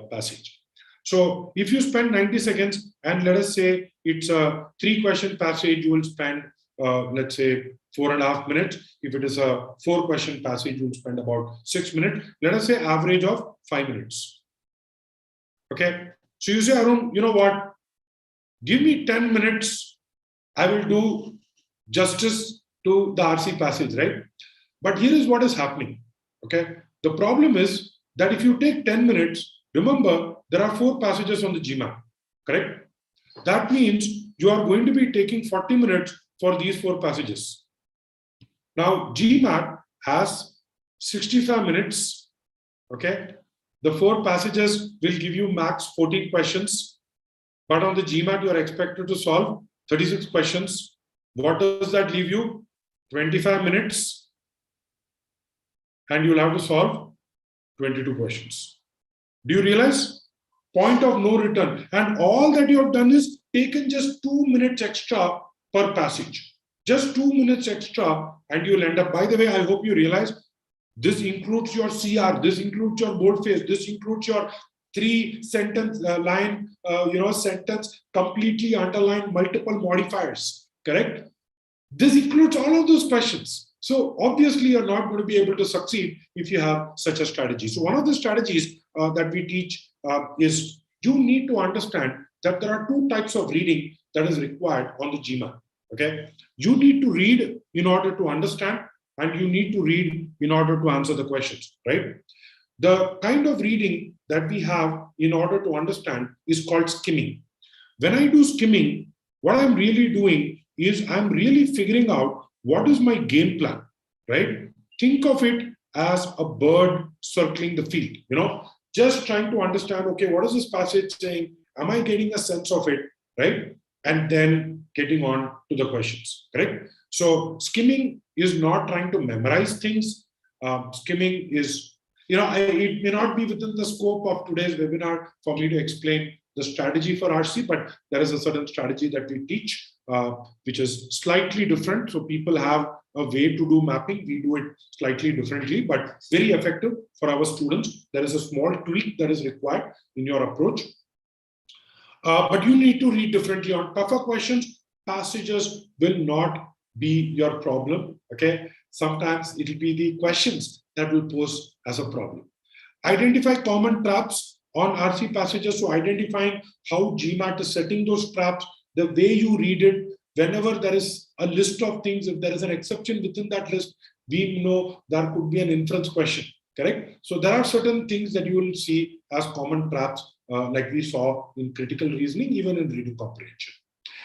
passage. So if you spend 90 seconds and let us say it's a 3-question passage, you will spend, let's say, 4.5 minutes. If it is a 4-question passage, you'll spend about 6 minutes. Let us say average of 5 minutes. Okay. So you say, Arun, you know what? Give me 10 minutes. I will do justice to the RC passage, right? But here is what is happening. Okay. The problem is that if you take 10 minutes, remember, there are 4 passages on the GMAT, correct? That means you are going to be taking 40 minutes for these 4 passages. Now, GMAT has 65 minutes, okay? The 4 passages will give you max 14 questions, but on the GMAT, you are expected to solve 36 questions. What does that leave you? 25 minutes, and you'll have to solve 22 questions. Do you realize? Point of no return. And all that you have done is taken just 2 minutes extra per passage. Just 2 minutes extra, and you'll end up, by the way, I hope you realize this includes your CR, this includes your boldface, this includes your 3-sentence line, sentence completely underlined, multiple modifiers, correct? This includes all of those questions. So obviously, you're not going to be able to succeed if you have such a strategy. So one of the strategies that we teach is you need to understand that there are 2 types of reading that is required on the GMAT. Okay, you need to read in order to understand, and you need to read in order to answer the questions, right? The kind of reading that we have in order to understand is called skimming. When I do skimming, what I'm really doing is I'm really figuring out what is my game plan, right? Think of it as a bird circling the field, just trying to understand, okay, what is this passage saying? Am I getting a sense of it, right? And then getting on to the questions, correct? So skimming is not trying to memorize things. Skimming is It may not be within the scope of today's webinar for me to explain the strategy for RC, but there is a certain strategy that we teach, which is slightly different. So people have a way to do mapping. We do it slightly differently, but very effective for our students. There is a small tweak that is required in your approach. But you need to read differently on tougher questions. Passages will not be your problem. Okay. Sometimes it will be the questions that will pose as a problem. Identify common traps on RC passages. So identifying how GMAT is setting those traps, the way you read it, whenever there is a list of things, if there is an exception within that list, we know there could be an inference question, correct? So there are certain things that you will see as common traps, like we saw in critical reasoning, even in reading comprehension.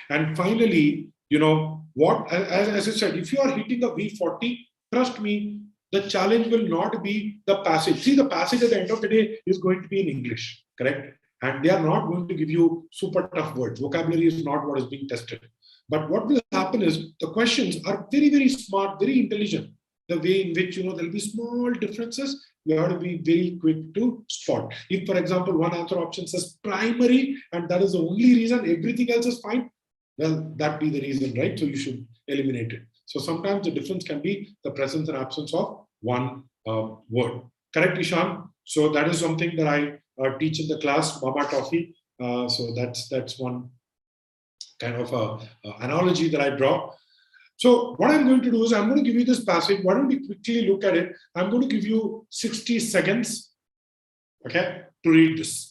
And finally, as I said, if you are hitting a V40, trust me, the challenge will not be the passage. See, the passage at the end of the day is going to be in English, correct? And they are not going to give you super tough words. Vocabulary is not what is being tested. But what will happen is the questions are very, very smart, very intelligent. The way in which, there will be small differences, you have to be very quick to spot. If, for example, one answer option says primary, and that is the only reason, everything else is fine, well, that be the reason, right? So you should eliminate it. So sometimes the difference can be the presence and absence of one word. Correct, Ishan? So that is something that I teach in the class, Mama Toffee. So that's one kind of analogy that I draw. So what I'm going to do is I'm going to give you this passage. Why don't we quickly look at it? I'm going to give you 60 seconds, okay, to read this.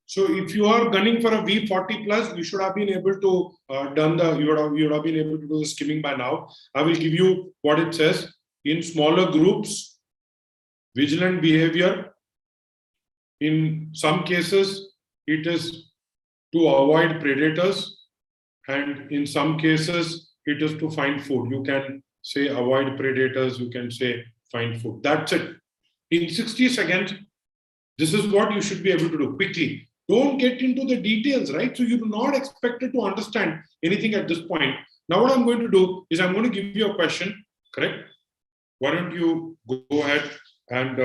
So if you are gunning for a V40 plus, you should have been able to you would have been able to do the skimming by now. I will give you what it says. In smaller groups, vigilant behavior. In some cases, it is to avoid predators, and in some cases, it is to find food. You can say avoid predators, you can say find food. That's it. In 60 seconds, this is what you should be able to do quickly. Don't get into the details, right? So you're not expected to understand anything at this point. Now what I'm going to do is I'm going to give you a question, correct? Why don't you go ahead and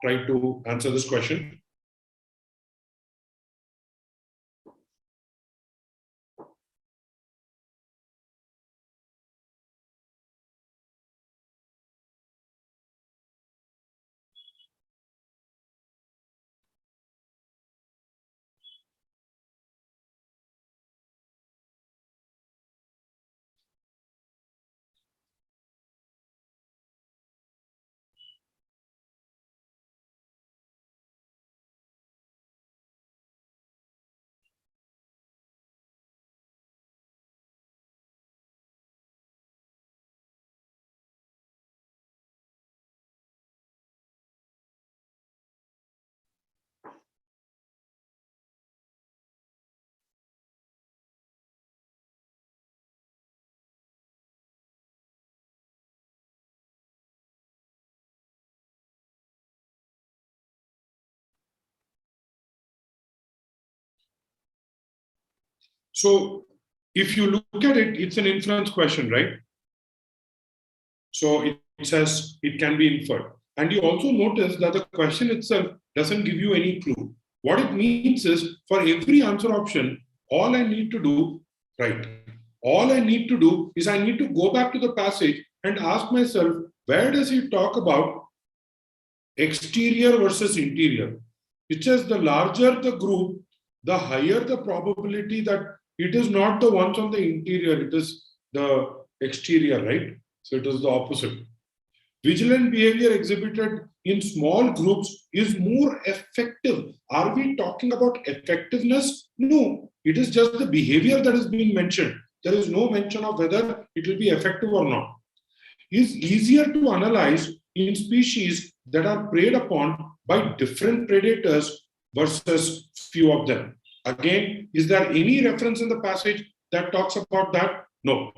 try to answer this question? So if you look at it, it's an inference question, right? So it says it can be inferred. And you also notice that the question itself doesn't give you any clue. What it means is for every answer option, all I need to do, right? All I need to do is I need to go back to the passage and ask myself, where does it talk about exterior versus interior? It says the larger the group, the higher the probability that it is not the ones on the interior, it is the exterior, right? So it is the opposite. Vigilant behavior exhibited in small groups is more effective. Are we talking about effectiveness? No, it is just the behavior that is being mentioned. There is no mention of whether it will be effective or not. Is easier to analyze in species that are preyed upon by different predators versus few of them. Again, is there any reference in the passage that talks about that? No.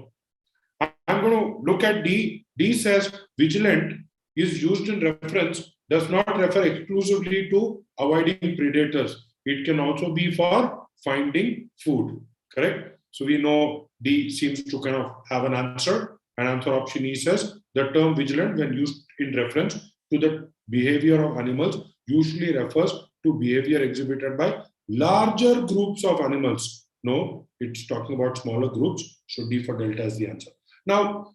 I'm going to look at D. D says vigilant is used in reference, does not refer exclusively to avoiding predators. It can also be for finding food, correct? So we know D seems to kind of have an answer. And answer option E says the term vigilant, when used in reference to the behavior of animals, usually refers to behavior exhibited by larger groups of animals. No, it's talking about smaller groups. So D for delta is the answer. Now,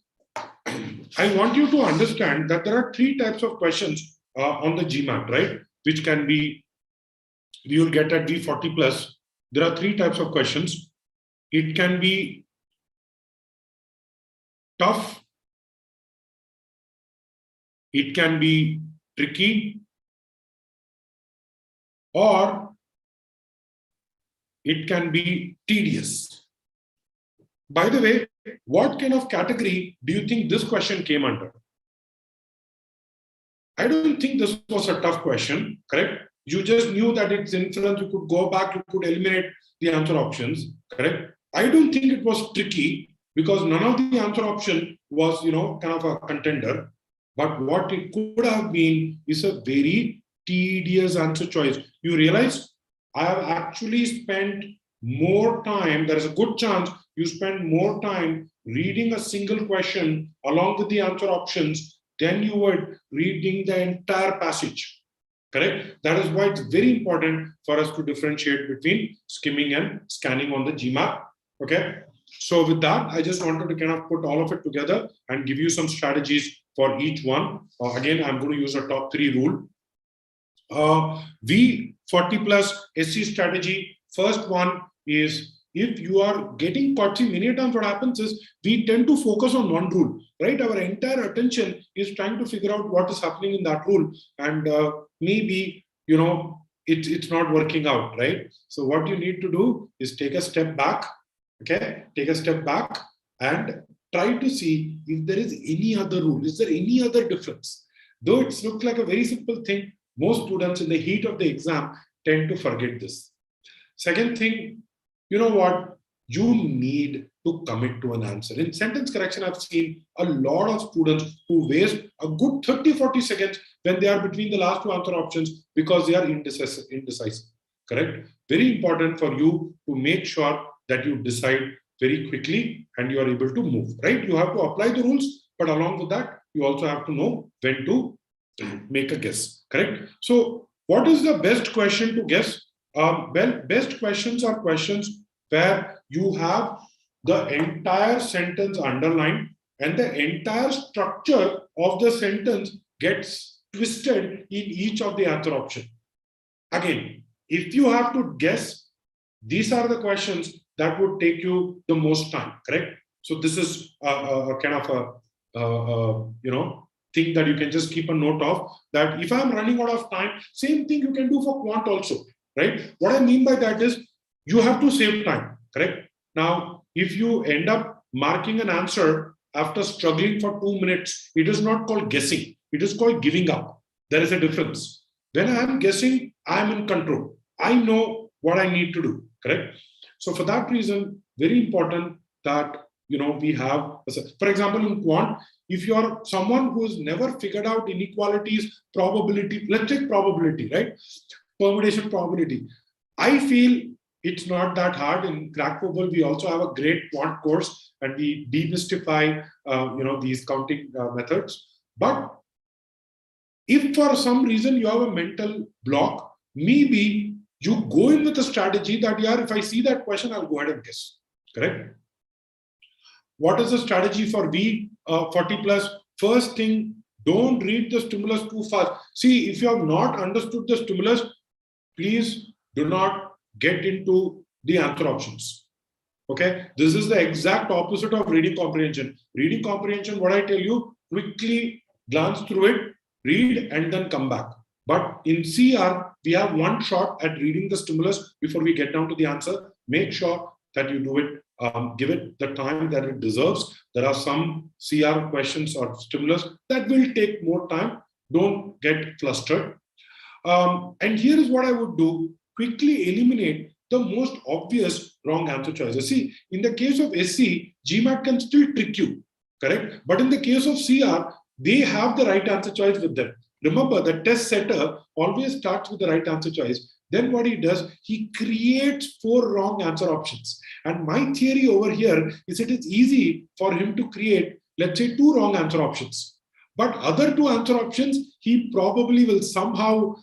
I want you to understand that there are three types of questions on the GMAT, right? Which can be, you will get at D40 plus. There are three types of questions. It can be tough, it can be tricky, or it can be tedious. By the way, what kind of category do you think this question came under? I don't think this was a tough question, correct? You just knew that it's inference, you could go back, you could eliminate the answer options, correct? I don't think it was tricky because none of the answer option was, kind of a contender. But what it could have been is a very tedious answer choice. You realize I have actually spent more time, there is a good chance you spend more time reading a single question along with the answer options than you would reading the entire passage. Correct? That is why it's very important for us to differentiate between skimming and scanning on the GMAT. Okay. So with that, I just wanted to kind of put all of it together and give you some strategies for each one. Again, I'm going to use a top three rule. V40 plus SC strategy. First one is if you are getting caught, see, many times what happens is we tend to focus on one rule, right? Our entire attention is trying to figure out what is happening in that rule. And maybe, it's not working out, right? So what you need to do is take a step back, okay? Take a step back and try to see if there is any other rule. Is there any other difference? Though it looks like a very simple thing, most students in the heat of the exam tend to forget this. Second thing, you know what? You need to commit to an answer. In sentence correction, I've seen a lot of students who waste a good 30-40 seconds when they are between the last two answer options because they are indecisive. Correct? Very important for you to make sure that you decide very quickly and you are able to move, right? You have to apply the rules, but along with that, you also have to know when to make a guess, correct? So what is the best question to guess? Well, best questions are questions where you have the entire sentence underlined and the entire structure of the sentence gets twisted in each of the answer option. Again, if you have to guess, these are the questions that would take you the most time, correct? So this is a kind of a thing that you can just keep a note of, that if I'm running out of time, same thing you can do for quant also, right? What I mean by that is you have to save time, correct? Now, if you end up marking an answer after struggling for 2 minutes, it is not called guessing. It is called giving up. There is a difference. When I am guessing, I am in control. I know what I need to do, correct? So for that reason, very important that we have, for example, in quant, if you are someone who has never figured out inequalities, probability, let's take probability, right? Permutation probability. I feel it's not that hard. In CrackVerbal, we also have a great quant course and we demystify, these counting methods. But if for some reason you have a mental block, maybe you go in with a strategy that, if I see that question, I'll go ahead and guess, correct? What is the strategy for V40 plus? First thing, don't read the stimulus too fast. See, if you have not understood the stimulus, please do not get into the answer options. Okay, this is the exact opposite of reading comprehension. Reading comprehension, what I tell you, quickly glance through it, read, and then come back. But in CR, we have one shot at reading the stimulus before we get down to the answer. Make sure that you do it, give it the time that it deserves. There are some CR questions or stimulus that will take more time. Don't get flustered. And here is what I would do: quickly eliminate the most obvious wrong answer choices. See, in the case of SC, GMAT can still trick you, correct? But in the case of CR, they have the right answer choice with them. Remember, the test setter always starts with the right answer choice. Then what he does, he creates 4 wrong answer options. And my theory over here is it is easy for him to create, let's say, 2 wrong answer options. But other 2 answer options, he probably will somehow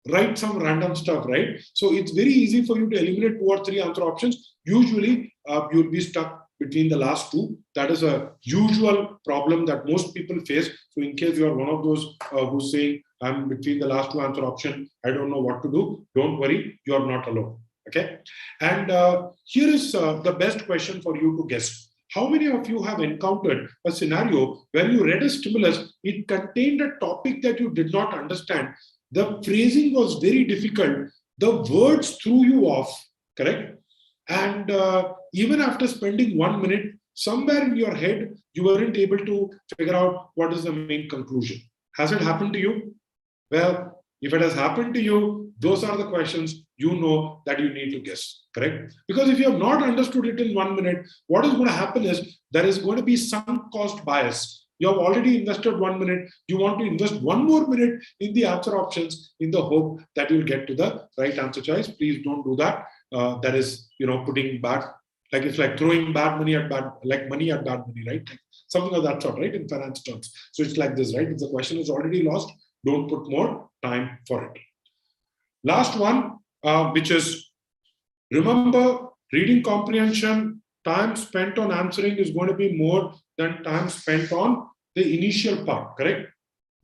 write some random stuff, right? So it's very easy for you to eliminate 2 or 3 answer options. Usually, you'll be stuck between the last 2. That is a usual problem that most people face. So in case you are one of those who's saying, I'm between the last 2 answer option, I don't know what to do, don't worry, you are not alone. Okay. And here is the best question for you to guess. How many of you have encountered a scenario where you read a stimulus, it contained a topic that you did not understand, the phrasing was very difficult, the words threw you off, correct? And even after spending 1 minute, somewhere in your head, you weren't able to figure out what is the main conclusion. Has it happened to you? Well, if it has happened to you, those are the questions you know that you need to guess, correct? Because if you have not understood it in 1 minute, what is going to happen is there is going to be sunk cost bias. You have already invested 1 minute. You want to invest 1 more minute in the answer options in the hope that you'll get to the right answer choice. Please don't do that. That is, putting bad, like it's like throwing bad money at bad, like money at bad money, right? Like something of that sort, right? In finance terms. So it's like this, right? If the question is already lost, don't put more time for it. Last one, which is, remember, reading comprehension, time spent on answering is going to be more than time spent on the initial part, correct?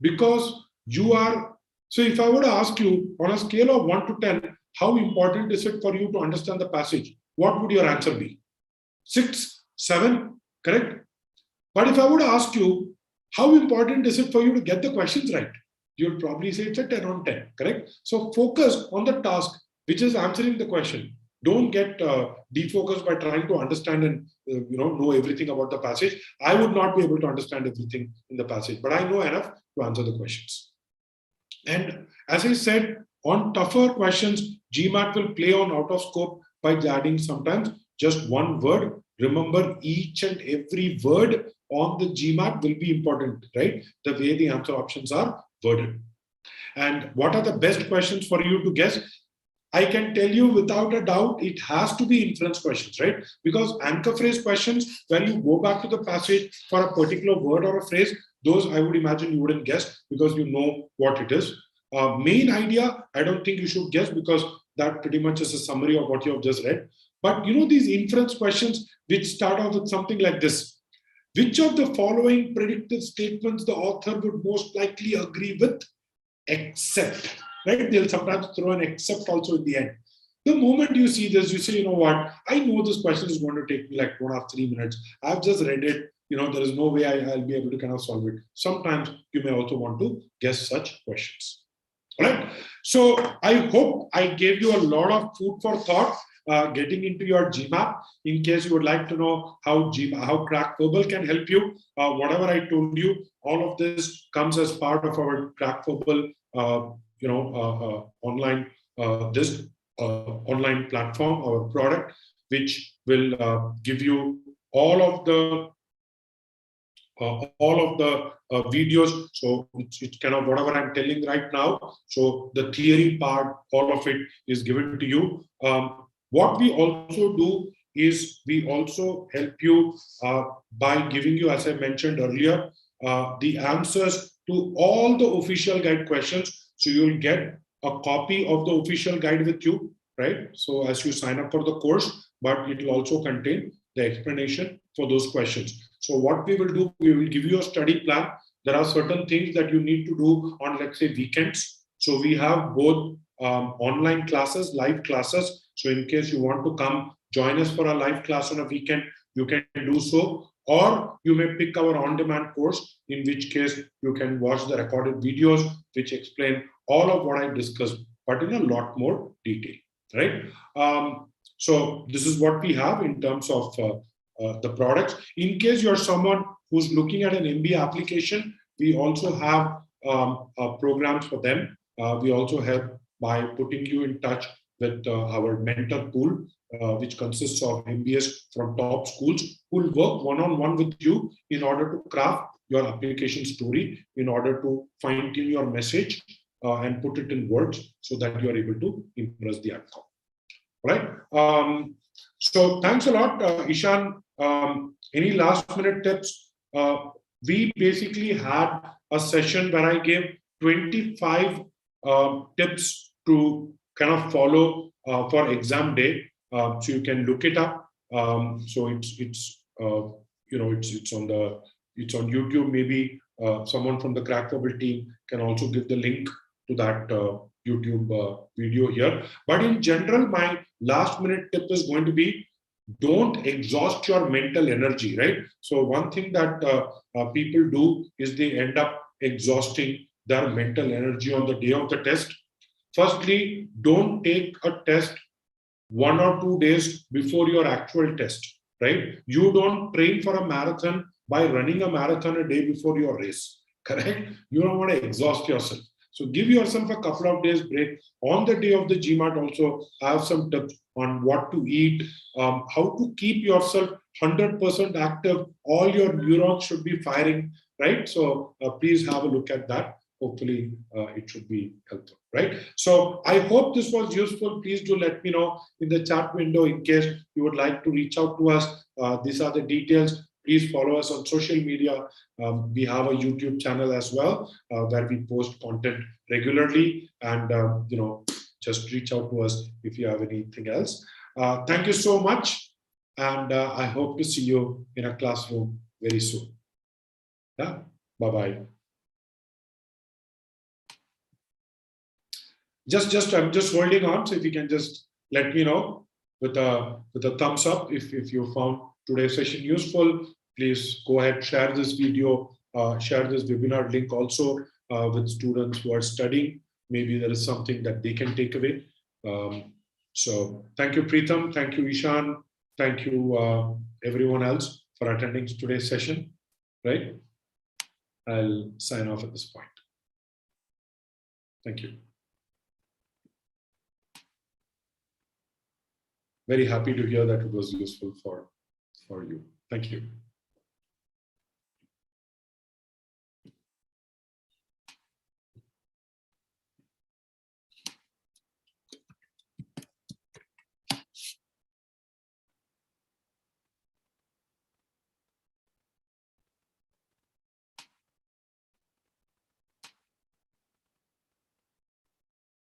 Because you are, so if I were to ask you on a scale of 1 to 10, how important is it for you to understand the passage? What would your answer be? 6, 7, correct? But if I were to ask you, how important is it for you to get the questions right? You'll probably say it's a 10 on 10, correct? So focus on the task, which is answering the question. Don't get defocused by trying to understand and know everything about the passage. I would not be able to understand everything in the passage, but I know enough to answer the questions. And as I said, on tougher questions, GMAT will play on out of scope by adding sometimes just 1 word. Remember, each and every word on the GMAT will be important, right? The way the answer options are worded. And what are the best questions for you to guess? I can tell you without a doubt, it has to be inference questions, right? Because anchor phrase questions, when you go back to the passage for a particular word or a phrase, those I would imagine you wouldn't guess because you know what it is. Main idea, I don't think you should guess because that pretty much is a summary of what you have just read. But these inference questions which start off with something like this. Which of the following predictive statements the author would most likely agree with, except, right? They'll sometimes throw an except also in the end. The moment you see this, you say, you know what? I know this question is going to take me like 2.5, 3 minutes. I've just read it. There is no way I'll be able to kind of solve it. Sometimes you may also want to guess such questions. All right. So I hope I gave you a lot of food for thought getting into your GMAT. In case you would like to know how CrackVerbal can help you, whatever I told you, all of this comes as part of our CrackVerbal online online platform, our product, which will give you all of the videos. So it's kind of whatever I'm telling right now. So the theory part, all of it is given to you. What we also do is we also help you by giving you, as I mentioned earlier, the answers to all the official guide questions. So you'll get a copy of the official guide with you, right? So as you sign up for the course, but it will also contain the explanation for those questions. So what we will do, we will give you a study plan. There are certain things that you need to do on, let's say, weekends. So we have both online classes, live classes, So in case you want to come join us for a live class on a weekend, you can do so, or you may pick our on-demand course, in which case you can watch the recorded videos which explain all of what I discussed, but in a lot more detail, right? So this is what we have in terms of the products. In case you're someone who's looking at an MBA application, we also have programs for them. We also help by putting you in touch with our mentor pool, which consists of MBAs from top schools who will work one-on-one with you in order to craft your application story, in order to fine-tune your message and put it in words so that you are able to impress the outcome. Right? So thanks a lot, Ishan. Any last-minute tips? We basically had a session where I gave 25 tips to kind of follow for exam day. So you can look it up. So it's on YouTube. Maybe someone from the CrackVerbal team can also give the link to that YouTube video here. But in general, my last minute tip is going to be, don't exhaust your mental energy, right? So one thing that people do is they end up exhausting their mental energy on the day of the test. Firstly, don't take a test 1 or 2 days before your actual test, right? You don't train for a marathon by running a marathon a day before your race, correct? You don't want to exhaust yourself. So give yourself a couple of days break. On the day of the GMAT also, I have some tips on what to eat, how to keep yourself 100% active. All your neurons should be firing, right? So please have a look at that. Hopefully it should be helpful, right? So I hope this was useful. Please do let me know in the chat window in case you would like to reach out to us. These are the details. Please follow us on social media. We have a YouTube channel as well where we post content regularly, and just reach out to us if you have anything else. Thank you so much, and I hope to see you in a classroom very soon. Yeah, bye-bye. I'm just holding on, so if you can just let me know with a thumbs up if you found today's session useful. Please go ahead, share this video, share this webinar link also with students who are studying. Maybe there is something that they can take away. So thank you, Preetham. Thank you, Ishan. Thank you, everyone else for attending today's session. Right? I'll sign off at this point. Thank you. Very happy to hear that it was useful for you. Thank you.